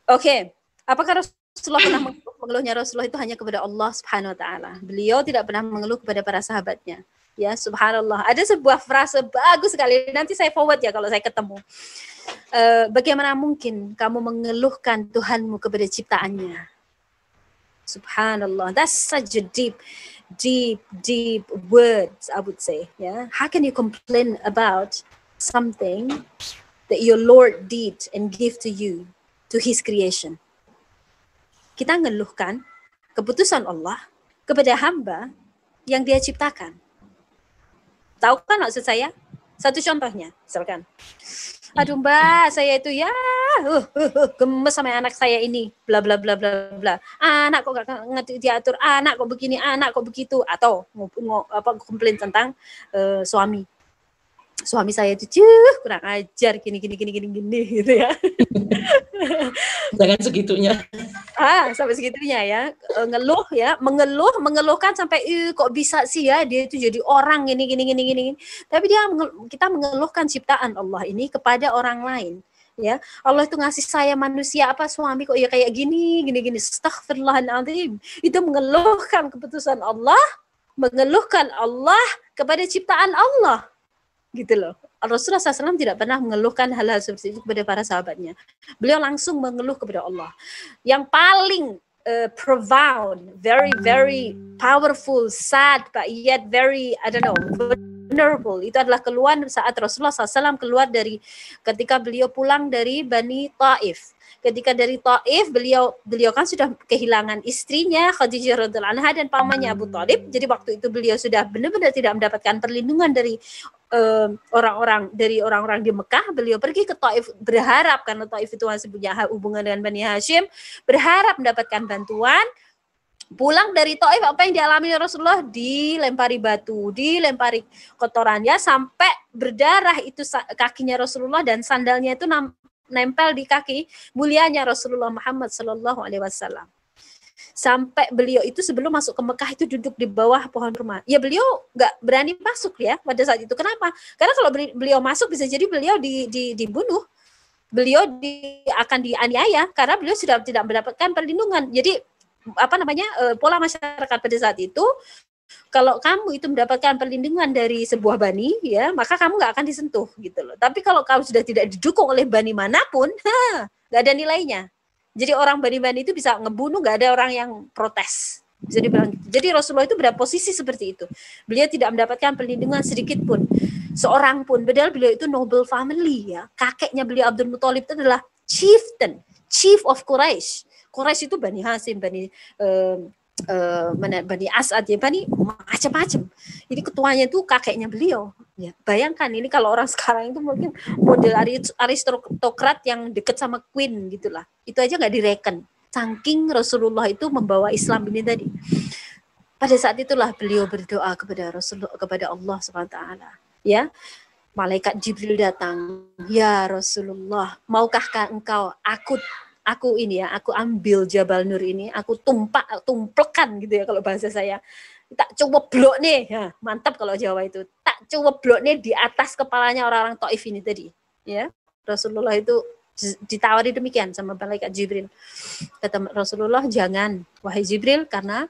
Oke, apakah Rasulullah pernah mengeluhnya Rasulullah itu hanya kepada Allah Subhanahu wa taala. Beliau tidak pernah mengeluh kepada para sahabatnya. Ya, subhanallah. Ada sebuah frase bagus sekali. Nanti saya forward ya kalau saya ketemu. Bagaimana mungkin kamu mengeluhkan Tuhanmu kepada ciptaannya? Subhanallah. That's such a deep words, I would say. Yeah. How can you complain about something that your Lord did and give to you, to His creation? Kita mengeluhkan keputusan Allah kepada hamba yang Dia ciptakan. Tahu kan maksud saya? Satu contohnya, misalkan. Aduh Mbak, saya itu ya gemes sama anak saya ini, bla bla bla bla bla. Anak kok gak ngerti diatur, anak kok begini, anak kok begitu, atau komplain tentang suami. Suami saya itu kurang ajar gini gitu ya. Jangan segitunya. Sampai segitunya ya. Mengeluhkan sampai kok bisa sih ya dia itu jadi orang gini. Tapi kita mengeluhkan ciptaan Allah ini kepada orang lain. Ya, Allah itu ngasih saya manusia suami kok ya kayak gini. Astaghfirullahaladzim. Itu mengeluhkan keputusan Allah, mengeluhkan Allah kepada ciptaan Allah. Gitu loh. Rasulullah SAW tidak pernah mengeluhkan hal-hal seperti itu kepada para sahabatnya. Beliau langsung mengeluh kepada Allah. Yang paling profound, very powerful, sad, but yet very, vulnerable, itu adalah keluar saat Rasulullah SAW keluar ketika beliau pulang dari Bani Taif. Ketika dari Taif, beliau kan sudah kehilangan istrinya Khadijah radhiyallahu anha dan pamannya Abu Thalib. Jadi waktu itu beliau sudah benar-benar tidak mendapatkan perlindungan dari orang-orang di Mekah. Beliau pergi ke Taif berharap, karena Taif itu masih punya hubungan dengan Bani Hashim, berharap mendapatkan bantuan. Pulang dari Taif, apa yang dialami Rasulullah? Dilempari batu, dilempari kotorannya sampai berdarah itu kakinya Rasulullah, dan sandalnya itu nempel di kaki mulianya Rasulullah Muhammad sallallahu alaihi wasallam. Sampai beliau itu sebelum masuk ke Mekah itu duduk di bawah pohon kurma. Ya beliau nggak berani masuk ya pada saat itu. Kenapa? Karena kalau beliau masuk bisa jadi beliau dibunuh. Beliau akan dianiaya karena beliau sudah tidak mendapatkan perlindungan. Jadi pola masyarakat pada saat itu, kalau kamu itu mendapatkan perlindungan dari sebuah bani, ya maka kamu nggak akan disentuh gitu loh. Tapi kalau kamu sudah tidak didukung oleh bani manapun, nggak ada nilainya. Jadi orang bani-bani itu bisa ngebunuh, nggak ada orang yang protes. Bisa dibilang gitu. Jadi Rasulullah itu berposisi seperti itu. Beliau tidak mendapatkan perlindungan sedikit pun, seorang pun. Padahal beliau itu noble family ya. Kakeknya beliau Abdul Muthalib itu adalah chief of Quraisy. Quraisy itu Bani Hashim, Bani As'ad, ya, Bani macam-macam. Jadi ketuanya itu kakeknya beliau. Ya, bayangkan ini kalau orang sekarang itu mungkin model aristokrat yang dekat sama queen gitulah. Itu aja nggak direken. Saking Rasulullah itu membawa Islam ini tadi. Pada saat itulah beliau berdoa kepada Rasulullah, kepada Allah SWT. Ya, malaikat Jibril datang. Ya Rasulullah, maukah engkau aku ambil Jabal Nur ini, aku tumplekan gitu ya kalau bahasa saya. Tak coba nih, ya, mantap kalau Jawa itu. Tak coba nih di atas kepalanya orang-orang Taif ini tadi. Ya, Rasulullah itu ditawari demikian sama malaikat Jibril. Kata Rasulullah, jangan wahai Jibril, karena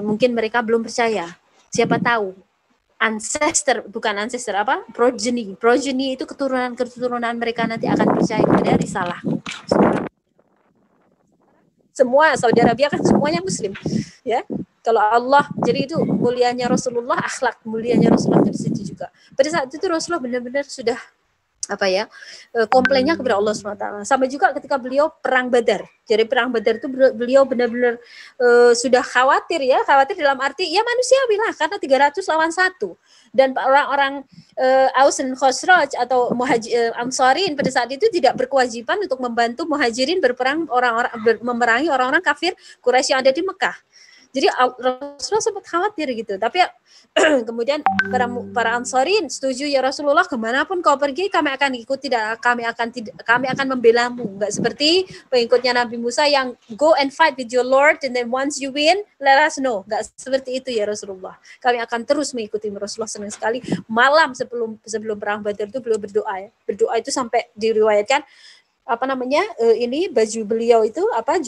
mungkin mereka belum percaya. Siapa tahu progeny itu keturunan mereka nanti akan percaya kepada risalah. Semua Saudi Arabia kan semuanya Muslim, ya. Kalau Allah, jadi itu mulianya Rasulullah, akhlak mulianya Rasulullah itu di situ juga. Pada saat itu Rasulullah benar-benar sudah komplainnya kepada Allah SWT. Sama juga ketika beliau perang Badar. Jadi perang Badar itu beliau benar-benar sudah khawatir dalam arti ya manusiawi lah, karena 300 lawan 1. Dan orang-orang Aus dan Khosraj atau Ansarin pada saat itu tidak berkewajiban untuk membantu Muhajirin berperang memerangi orang-orang kafir Quraisy yang ada di Mekah. Jadi Rasulullah sempat khawatir gitu. Tapi kemudian para Ansarin setuju, ya Rasulullah, kemanapun kau pergi kami akan ikuti, kami akan membelamu. Enggak seperti pengikutnya Nabi Musa yang go and fight with your Lord and then once you win let us know. Enggak seperti itu ya Rasulullah. Kami akan terus mengikuti Rasulullah. Senang sekali malam sebelum perang Badar itu beliau berdoa ya. Berdoa itu sampai diriwayatkan apa namanya ini baju beliau itu apa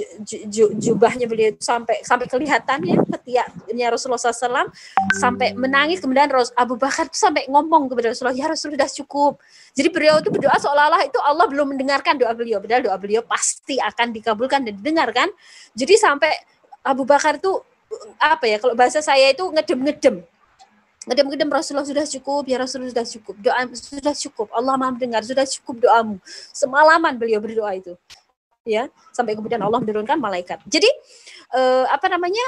jubahnya beliau itu sampai kelihatan ya ketiaknya Rasulullah SAW, sampai menangis. Kemudian Abu Bakar itu sampai ngomong kepada Rasulullah, ya Rasulullah sudah cukup. Jadi beliau itu berdoa seolah-olah itu Allah belum mendengarkan doa beliau, padahal doa beliau pasti akan dikabulkan dan didengarkan. Jadi sampai Abu Bakar itu apa ya, kalau bahasa saya itu ngedem-ngedem Rasulullah sudah cukup, ya Rasulullah sudah cukup, doa sudah cukup, Allah Maha mendengar, sudah cukup doamu. Semalaman beliau berdoa itu, ya, sampai kemudian Allah menurunkan malaikat. Jadi apa namanya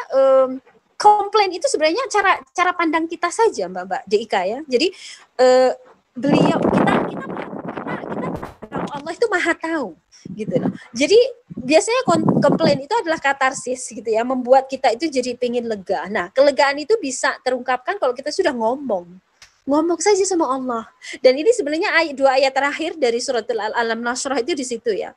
komplain itu sebenarnya cara pandang kita saja, Mbak Deika ya. Jadi beliau kita Allah itu Maha tahu gitu loh. Jadi biasanya komplain itu adalah katarsis gitu ya, membuat kita itu jadi pengen lega. Nah, kelegaan itu bisa terungkapkan kalau kita sudah ngomong saja sama Allah. Dan ini sebenarnya dua ayat terakhir dari surat Al-Alam Nasrah itu di situ ya.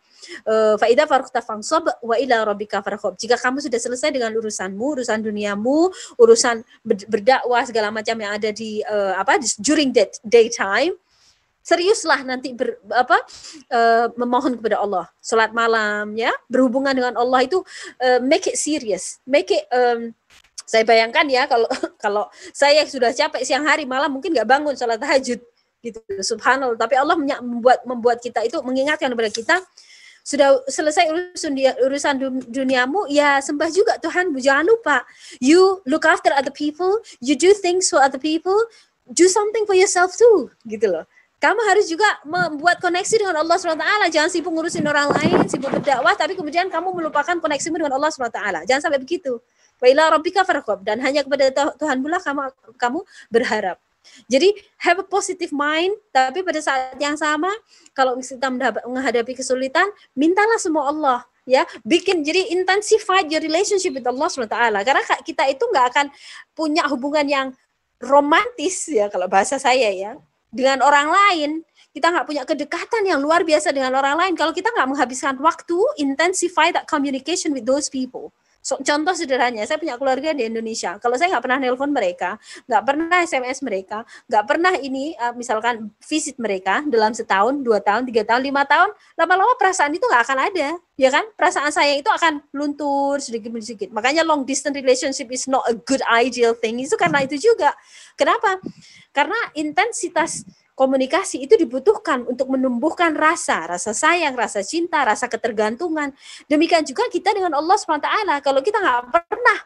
Fa idza faraqta fansab wa ila rabbika farghab. Jika kamu sudah selesai dengan urusanmu, urusan duniamu, urusan berdakwah segala macam yang ada di during that daytime, seriuslah nanti memohon kepada Allah, salat malam ya, berhubungan dengan Allah itu make it serious, saya bayangkan ya kalau saya sudah capek siang hari malam mungkin nggak bangun salat tahajud gitu, subhanallah. Tapi Allah membuat kita itu mengingatkan kepada kita, sudah selesai urusan duniamu, ya sembah juga Tuhanmu, jangan lupa, you look after other people, you do things for other people, do something for yourself too, gitu loh. Kamu harus juga membuat koneksi dengan Allah SWT. Jangan sibuk ngurusin orang lain, sibuk berdakwah, tapi kemudian kamu melupakan koneksimu dengan Allah SWT. Jangan sampai begitu. Wa ila rabbika farghab, dan hanya kepada Tuhan pula kamu berharap. Jadi have a positive mind, tapi pada saat yang sama kalau kita menghadapi kesulitan, mintalah semua Allah ya, jadi intensify your relationship with Allah SWT. Karena kita itu nggak akan punya hubungan yang romantis ya, kalau bahasa saya ya, dengan orang lain. Kita nggak punya kedekatan yang luar biasa dengan orang lain kalau kita nggak menghabiskan waktu intensify that communication with those people. Contoh sederhananya, saya punya keluarga di Indonesia. Kalau saya nggak pernah nelpon mereka, nggak pernah SMS mereka, nggak pernah misalkan visit mereka dalam setahun, 2 tahun, 3 tahun, 5 tahun, lama-lama perasaan itu nggak akan ada, ya kan? Perasaan sayang itu akan luntur sedikit demi sedikit. Makanya long distance relationship is not a good ideal thing. Itu karena itu juga. Kenapa? Karena intensitas komunikasi itu dibutuhkan untuk menumbuhkan rasa sayang, rasa cinta, rasa ketergantungan. Demikian juga kita dengan Allah SWT. Kalau kita nggak pernah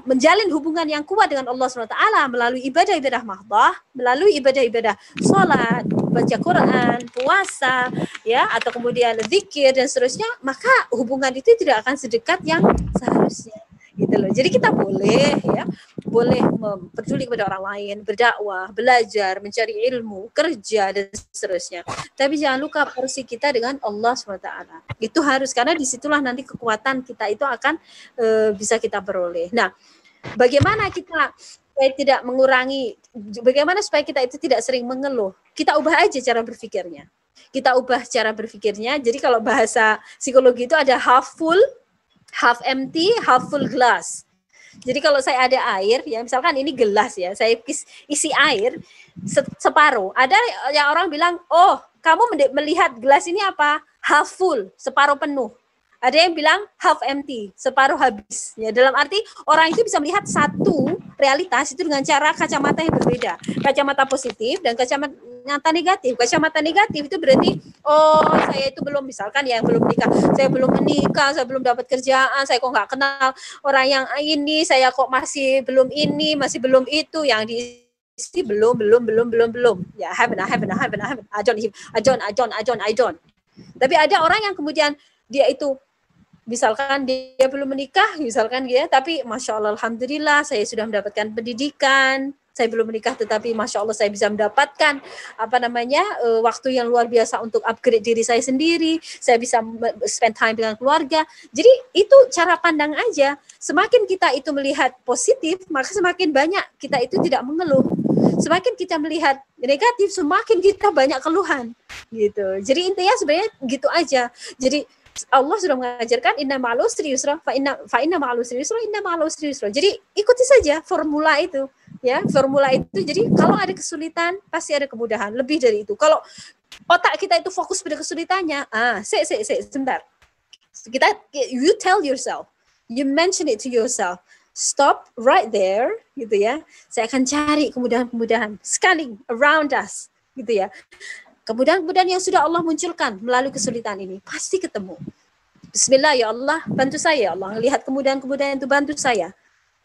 menjalin hubungan yang kuat dengan Allah SWT melalui ibadah-ibadah mahdah, melalui ibadah-ibadah sholat, baca Quran, puasa, ya, atau kemudian zikir dan seterusnya, maka hubungan itu tidak akan sedekat yang seharusnya. Gitu loh. Jadi kita boleh peduli kepada orang lain, berdakwah, belajar, mencari ilmu, kerja dan seterusnya. Tapi jangan lupa porsi kita dengan Allah SWT. Itu harus, karena disitulah nanti kekuatan kita itu akan bisa kita peroleh. Nah, bagaimana kita supaya tidak mengurangi, bagaimana supaya kita itu tidak sering mengeluh? Kita ubah aja cara berpikirnya. Jadi kalau bahasa psikologi itu ada half full, half empty, half full glass. Jadi kalau saya ada air, ya misalkan ini gelas ya, saya isi air separuh. Ada yang orang bilang, oh kamu melihat gelas ini apa? Half full, separuh penuh. Ada yang bilang half empty, separuh habis. Ya, dalam arti orang itu bisa melihat satu realitas itu dengan cara kacamata yang berbeda. Kacamata positif dan kacamata negatif. Kacamata negatif itu berarti, oh saya itu belum, misalkan ya, belum nikah, saya belum menikah, saya belum dapat kerjaan, saya kok nggak kenal orang yang ini, saya kok masih belum ini, masih belum itu, yang diisi belum. Ya, haven't. I don't. Tapi ada orang yang kemudian dia itu, misalkan dia belum menikah, misalkan dia, tapi Masya Allah, Alhamdulillah, saya sudah mendapatkan pendidikan, saya belum menikah, tetapi Masya Allah saya bisa mendapatkan waktu yang luar biasa untuk upgrade diri saya sendiri, saya bisa spend time dengan keluarga. Jadi itu cara pandang aja. Semakin kita itu melihat positif, maka semakin banyak kita itu tidak mengeluh. Semakin kita melihat negatif, semakin kita banyak keluhan gitu. Jadi intinya sebenarnya gitu aja. Jadi Allah sudah mengajarkan inna ma'al usri yusra fa inna ma'al usri yusra inna ma'al usri yusra. Jadi ikuti saja formula itu, ya, formula itu. Jadi kalau ada kesulitan pasti ada kemudahan. Lebih dari itu. Kalau otak kita itu fokus pada kesulitannya, sebentar. You tell yourself, you mention it to yourself. Stop right there, gitu ya. Saya akan cari kemudahan-kemudahan sekali around us, gitu ya. Kemudahan-kemudahan yang sudah Allah munculkan melalui kesulitan ini pasti ketemu. Bismillah ya Allah, bantu saya ya Allah. Lihat kemudahan-kemudahan itu, bantu saya.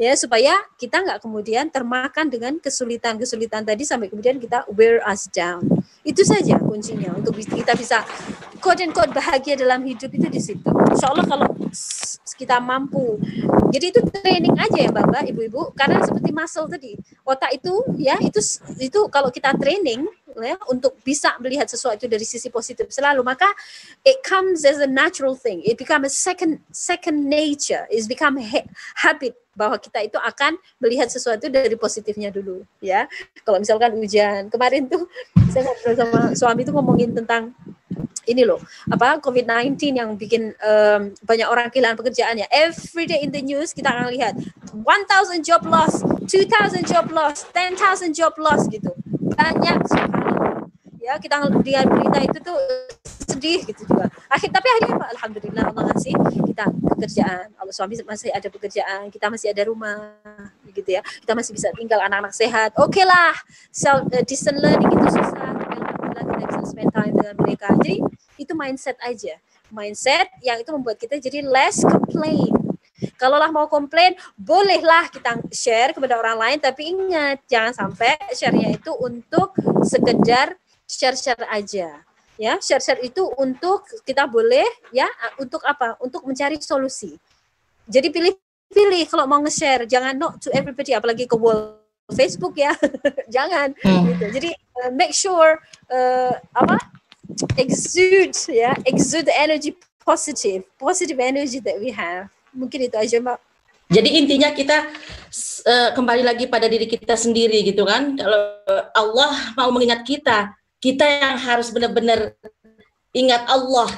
Ya, supaya kita nggak kemudian termakan dengan kesulitan-kesulitan tadi sampai kemudian kita wear us down. Itu saja kuncinya untuk kita bisa quote-unquote bahagia dalam hidup itu di situ. Insya Allah kalau kita mampu. Jadi itu training aja ya Bapak, Ibu-ibu. Karena seperti muscle tadi, otak itu ya itu kalau kita training ya, untuk bisa melihat sesuatu dari sisi positif selalu, maka it comes as a natural thing. It become a second nature. It's become habit bahwa kita itu akan melihat sesuatu dari positifnya dulu, ya. Kalau misalkan hujan, kemarin tuh saya ngobrol sama suami tuh ngomongin tentang ini loh, COVID-19 yang bikin banyak orang kehilangan pekerjaannya. Every day in the news kita akan lihat 1,000 job loss, 2,000 job loss, 10,000 job loss gitu. Banyak sekali. Ya, kita lihat berita itu tuh sedih gitu juga. Tapi akhirnya alhamdulillah Allah ngasih kita pekerjaan. Allah, suami masih ada pekerjaan, kita masih ada rumah gitu ya. Kita masih bisa tinggal, anak-anak sehat. Oke lah, distance learning itu susah, tapi alhamdulillah kita bisa spend time dengan mereka. Jadi itu mindset aja. Mindset yang itu membuat kita jadi less complain. Kalaulah mau komplain, bolehlah kita share kepada orang lain, tapi ingat jangan sampai share-nya itu untuk sekedar share-share aja. Ya, share-share itu untuk kita boleh ya, untuk apa? Untuk mencari solusi. Jadi pilih-pilih kalau mau nge-share, jangan not to everybody, apalagi ke wall Facebook ya. Jangan gitu. Jadi make sure exude energy positive energy that we have. Mungkin itu aja, Mbak. Jadi intinya kita kembali lagi pada diri kita sendiri gitu kan. Kalau Allah mau mengingat kita yang harus benar-benar ingat Allah,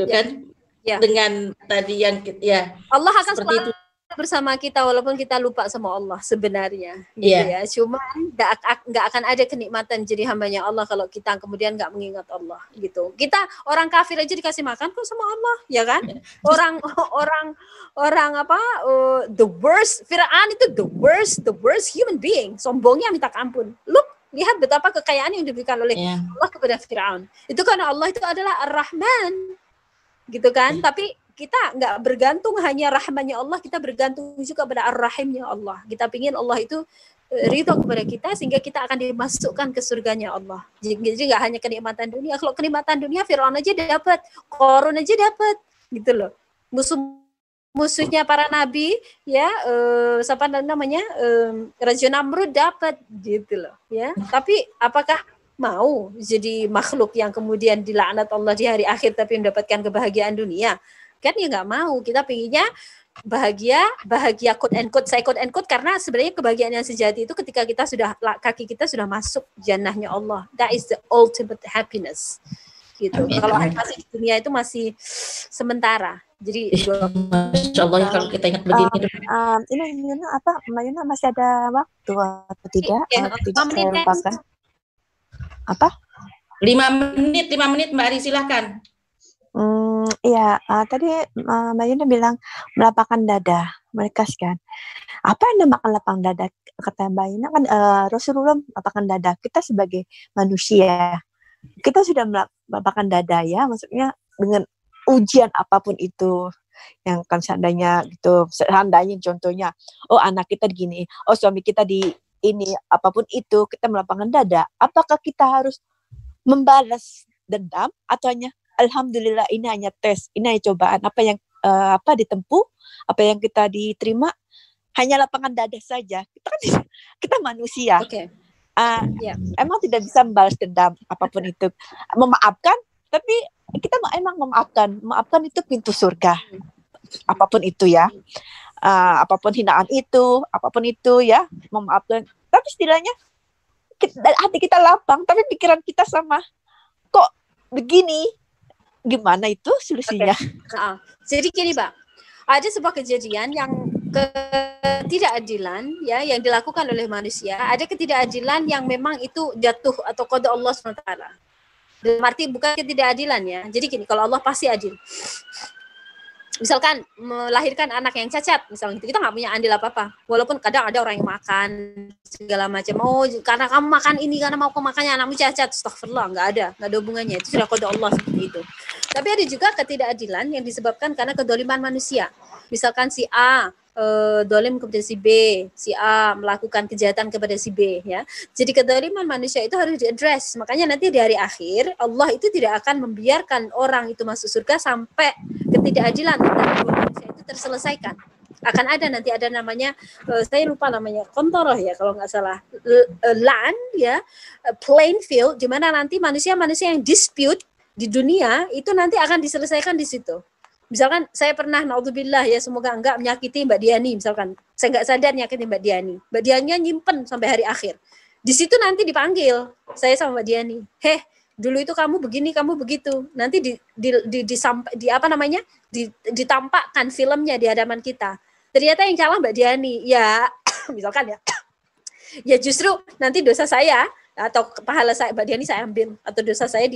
kan? Ya. Dengan tadi yang ya. Allah akan seperti itu bersama kita walaupun kita lupa sama Allah sebenarnya, gitu ya. Cuma nggak akan ada kenikmatan jadi hambanya Allah kalau kita kemudian nggak mengingat Allah, gitu. Kita orang kafir aja dikasih makan kok sama Allah, ya kan? Orang the worst, Fir'aun itu the worst human being, sombongnya minta ampun. Lihat betapa kekayaan yang diberikan oleh Allah kepada Fir'aun. Itu karena Allah itu adalah Ar-Rahman, gitu kan? Tapi kita nggak bergantung hanya rahmannya Allah, kita bergantung juga pada Ar-Rahimnya Allah. Kita pingin Allah itu ridho kepada kita sehingga kita akan dimasukkan ke surganya Allah. Jadi nggak hanya kenikmatan dunia. Kalau kenikmatan dunia Fir'aun aja dapat, Qarun aja dapat, gitu loh. Musuhnya para nabi ya, siapa namanya, Raja Namrud dapat, gitu loh ya. Tapi apakah mau jadi makhluk yang kemudian dilaknat Allah di hari akhir tapi mendapatkan kebahagiaan dunia? Kan ya nggak mau. Kita pinginnya bahagia quote and quote karena sebenarnya kebahagiaan yang sejati itu ketika kaki kita sudah masuk jannahnya Allah. That is the ultimate happiness, gitu. Kalau masih di dunia itu masih sementara. Jadi Insya Allah ya, kalau kita ingat begini. Ini Mbak Yuna masih ada waktu atau tidak? Tidak saya lupakan. Apa? 5 menit Mbak Ari, silahkan. Iya, tadi Mbak Yuna bilang melapangkan dada, melekaskan. Apa yang namakan lapang dada? Kata Mbak Yuna kan Rasulullah melapangkan dada. Kita sebagai manusia, kita sudah melapangkan dada ya, maksudnya dengan ujian apapun itu, yang kan seandainya contohnya, anak kita gini, suami kita di ini, apapun itu, kita melapangkan dada. Apakah kita harus membalas dendam atau hanya alhamdulillah ini hanya tes, ini hanya cobaan, apa yang ditempuh, apa yang kita diterima, hanya lapangan dada saja. Kita manusia. Okay. Emang tidak bisa membalas dendam apapun itu. Memaafkan, tapi kita emang memaafkan itu pintu surga. Apapun itu ya. Apapun hinaan itu, apapun itu ya, memaafkan. Tapi setidaknya hati kita lapang, tapi pikiran kita sama. Kok begini? Gimana itu solusinya? Jadi gini, Pak. Ada sebuah kejadian yang ketidakadilan ya yang dilakukan oleh manusia. Ada ketidakadilan yang memang itu jatuh atau qada Allah SWT. Dalam arti bukan ketidakadilan ya. Jadi gini, kalau Allah pasti adil. Misalkan melahirkan anak yang cacat, misalnya gitu, kita nggak punya andil apa-apa. Walaupun kadang ada orang yang makan segala macam. Oh, karena kamu makan ini, karena mau makannya anakmu cacat. Astagfirullah, nggak ada hubungannya. Itu sudah qada Allah seperti itu. Tapi ada juga ketidakadilan yang disebabkan karena kedoliman manusia. Misalkan si A dolim kepada si B, si A melakukan kejahatan kepada si B, ya. Jadi kedoliman manusia itu harus diadres. Makanya nanti di hari akhir Allah itu tidak akan membiarkan orang itu masuk surga sampai ketidakadilan antara dua manusia itu terselesaikan. Akan ada nanti ada namanya saya lupa namanya kontoroh ya kalau nggak salah, land ya, playing field, di mana nanti manusia-manusia yang dispute di dunia itu nanti akan diselesaikan di situ. Misalkan saya pernah, naudzubillah ya, semoga enggak menyakiti Mbak Diani, misalkan saya enggak sadar nyakiti Mbak Diani. Mbak Diani nyimpen sampai hari akhir. Di situ nanti dipanggil saya sama Mbak Diani. Dulu itu kamu begini, kamu begitu. Nanti ditampakkan filmnya di hadapan kita. Ternyata yang kalah Mbak Diani. Ya, misalkan ya. Ya justru nanti dosa saya atau pahala saya Mbak Diani saya ambil, atau dosa saya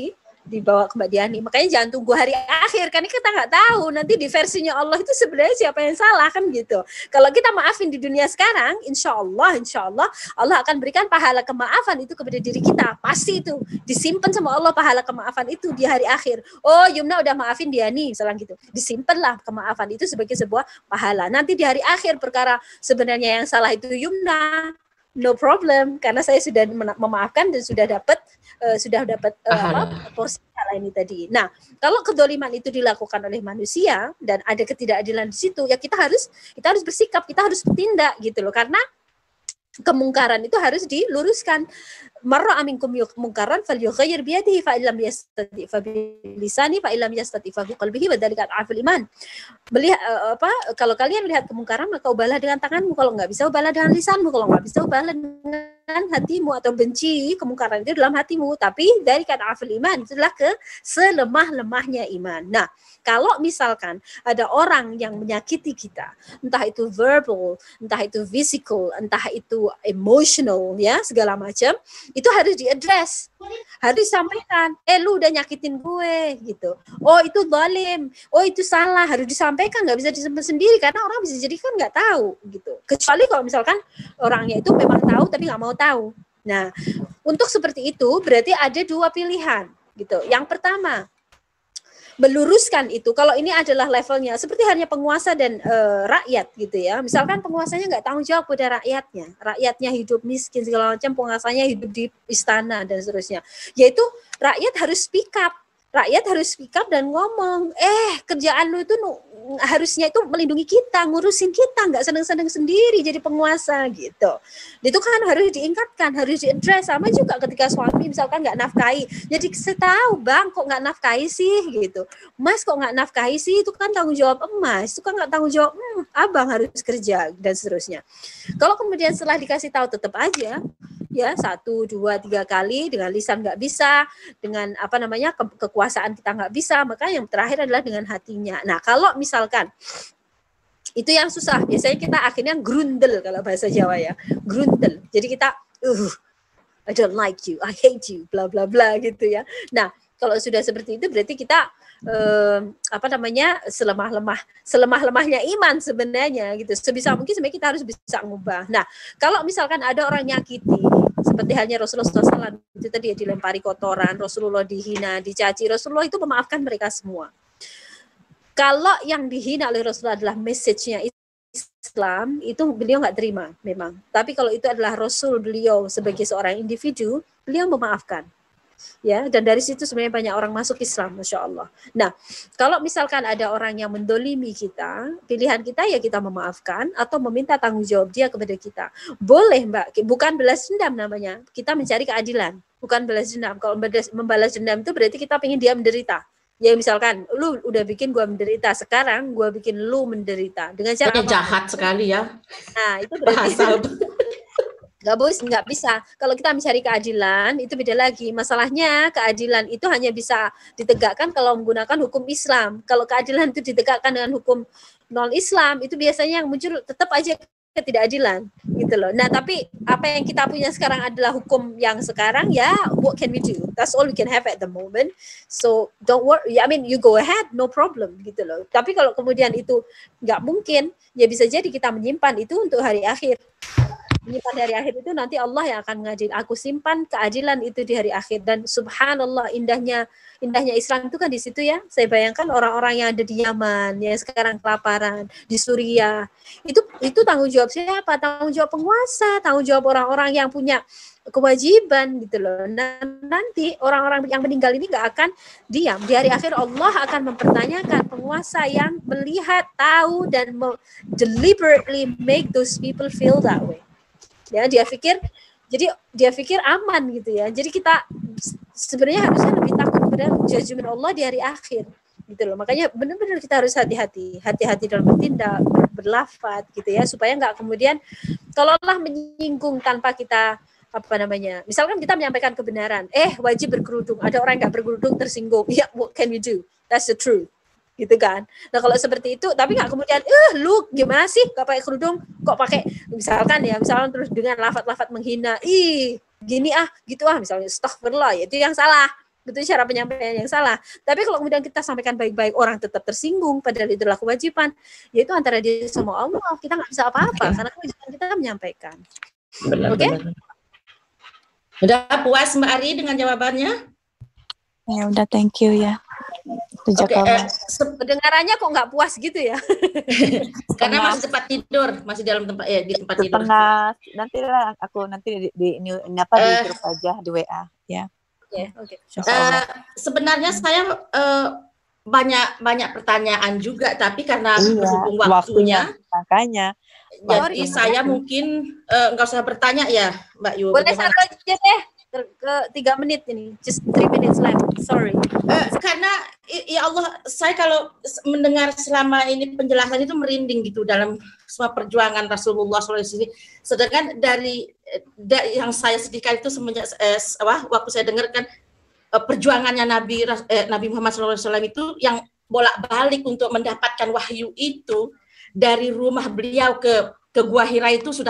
dibawa ke Mbak Diani. Makanya jangan tunggu hari akhir, karena kita nggak tahu nanti di versinya Allah itu sebenarnya siapa yang salah, kan gitu. Kalau kita maafin di dunia sekarang, insya Allah Allah akan berikan pahala kemaafan itu kepada diri kita. Pasti itu disimpan sama Allah pahala kemaafan itu di hari akhir. Oh, Yumna udah maafin Diani, misalnya gitu. Disimpanlah kemaafan itu sebagai sebuah pahala. Nanti di hari akhir perkara sebenarnya yang salah itu Yumna, no problem, karena saya sudah memaafkan dan sudah dapat porsi ini tadi. Nah, kalau kedoliman itu dilakukan oleh manusia dan ada ketidakadilan di situ, ya kita harus bersikap, kita harus bertindak gitu loh, karena kemungkaran itu harus diluruskan. Marra aminkum mungkaran falyughayyir bi yadihi fa illam yastati fa bi lisani fa illam yastati fa bi qalbihi wa dzalika adhaful iman. Melihat kalau kalian melihat kemungkaran maka ubahlah dengan tanganmu, kalau enggak bisa ubahlah dengan lisanmu, kalau enggak bisa ubahlah dengan hatimu, atau benci kemungkaran itu dalam hatimu, tapi dari adhaful iman, itulah selemah-lemahnya iman. Nah, kalau misalkan ada orang yang menyakiti kita, entah itu verbal, entah itu physical, entah itu emotional, ya segala macam, itu harus diadres, harus disampaikan. Lu udah nyakitin gue, gitu. Oh itu zalim, oh itu salah, harus disampaikan, nggak bisa disimpan sendiri, karena orang bisa jadi kan nggak tahu, gitu. Kecuali kalau misalkan orangnya itu memang tahu tapi nggak mau tahu. Nah, untuk seperti itu berarti ada dua pilihan, gitu. Yang pertama, meluruskan itu. Kalau ini adalah levelnya seperti hanya penguasa dan rakyat gitu ya. Misalkan penguasanya nggak tanggung jawab pada rakyatnya hidup miskin segala macam, penguasanya hidup di istana dan seterusnya. Yaitu rakyat harus speak up dan ngomong, kerjaan lu itu harusnya itu melindungi kita, ngurusin kita, nggak seneng-seneng sendiri jadi penguasa gitu. Itu kan harus diingatkan, harus diadres. Sama juga ketika suami misalkan nggak nafkahi, jadi saya tahu bang kok nggak nafkahi sih gitu, mas kok nggak nafkahi sih, itu kan tanggung jawab emas, itu kan nggak tanggung jawab abang harus kerja dan seterusnya. Kalau kemudian setelah dikasih tahu tetap aja ya 1, 2, 3 kali dengan lisan nggak bisa, dengan kekuasaan kita nggak bisa, maka yang terakhir adalah dengan hatinya. Nah kalau misalkan itu yang susah, biasanya kita akhirnya grundel kalau bahasa Jawa ya, grundel. Jadi kita I don't like you, I hate you, bla bla bla gitu ya. Nah kalau sudah seperti itu berarti kita selemah-lemahnya iman sebenarnya gitu. Sebisa mungkin sebenarnya kita harus bisa mengubah. Nah kalau misalkan ada orang nyakiti, seperti halnya Rasulullah SAW itu tadi ya, dilempari kotoran, Rasulullah dihina, dicaci, Rasulullah itu memaafkan mereka semua. Kalau yang dihina oleh Rasulullah adalah message-nya Islam, itu beliau nggak terima memang. Tapi kalau itu adalah Rasul beliau sebagai seorang individu, beliau memaafkan. Ya, dan dari situ sebenarnya banyak orang masuk Islam, Masya Allah. Nah, kalau misalkan ada orang yang mendolimi kita, pilihan kita ya kita memaafkan atau meminta tanggung jawab dia kepada kita. Boleh Mbak, bukan balas dendam namanya. Kita mencari keadilan, bukan balas dendam. Kalau membalas dendam itu berarti kita pengen dia menderita. Ya misalkan, lu udah bikin gua menderita, sekarang gua bikin lu menderita. Dengan cara jahat sekali ya. Nah, itu berarti Nggak bisa. Kalau kita mencari keadilan itu beda lagi. Masalahnya keadilan itu hanya bisa ditegakkan kalau menggunakan hukum Islam. Kalau keadilan itu ditegakkan dengan hukum non-Islam, itu biasanya yang muncul tetap aja ketidakadilan gitu loh. Nah, tapi apa yang kita punya sekarang adalah hukum yang sekarang, ya, what can we do? That's all we can have at the moment. So don't worry. I mean, you go ahead, no problem gitu loh. Tapi kalau kemudian itu nggak mungkin, ya bisa jadi kita menyimpan itu untuk hari akhir. Menyimpan di hari akhir itu nanti Allah yang akan mengadil. Aku simpan keadilan itu di hari akhir. Dan subhanallah, indahnya Islam itu kan di situ ya. Saya bayangkan orang-orang yang ada di Yaman, yang sekarang kelaparan, di Suriah, itu tanggung jawab siapa? Tanggung jawab penguasa, tanggung jawab orang-orang yang punya kewajiban gitu loh. Nah, nanti orang-orang yang meninggal ini nggak akan diam. Di hari akhir Allah akan mempertanyakan penguasa yang melihat, tahu, dan deliberately make those people feel that way. Ya, dia pikir aman gitu ya. Jadi kita sebenarnya harusnya lebih takut pada judgment Allah di hari akhir gitu loh. Makanya benar-benar kita harus hati-hati dalam bertindak, berlafaz gitu ya, supaya nggak kemudian kalau Allah menyinggung tanpa kita misalkan kita menyampaikan kebenaran, wajib berkerudung, ada orang nggak berkerudung tersinggung, ya, what can we do? That's the truth. Gitu kan. Nah, kalau seperti itu, tapi nggak kemudian, lu gimana sih nggak pakai kerudung, kok pakai, misalkan terus dengan lafaz-lafaz menghina, gini gitu misalnya, astaghfirullah, itu yang salah, itu cara penyampaian yang salah. Tapi kalau kemudian kita sampaikan baik-baik, orang tetap tersinggung, padahal itulah kewajiban, yaitu antara dia sama Allah, kita nggak bisa apa-apa, karena kewajiban kita menyampaikan. Oke? Udah puas Mbak Ari dengan jawabannya? Ya udah, thank you ya. Pendengarannya kok nggak puas gitu ya? Karena masih tempat tidur, masih dalam tempat di tempat tidur. Nanti lah aku di grup aja di WA ya. Oke. Sebenarnya saya banyak pertanyaan juga, tapi karena berhubung waktunya, makanya. Jadi saya mungkin nggak usah bertanya ya, Mbak Yu. Boleh satu aja deh. Ke 3 menit ini, just 3 minutes left. Sorry. Karena ya Allah, saya kalau mendengar selama ini penjelasan itu merinding gitu dalam semua perjuangan Rasulullah SAW. Sedangkan dari yang saya sedihkan itu semenjak waktu saya dengarkan perjuangannya Nabi Muhammad SAW itu yang bolak-balik untuk mendapatkan wahyu itu dari rumah beliau ke Gua Hira itu sudah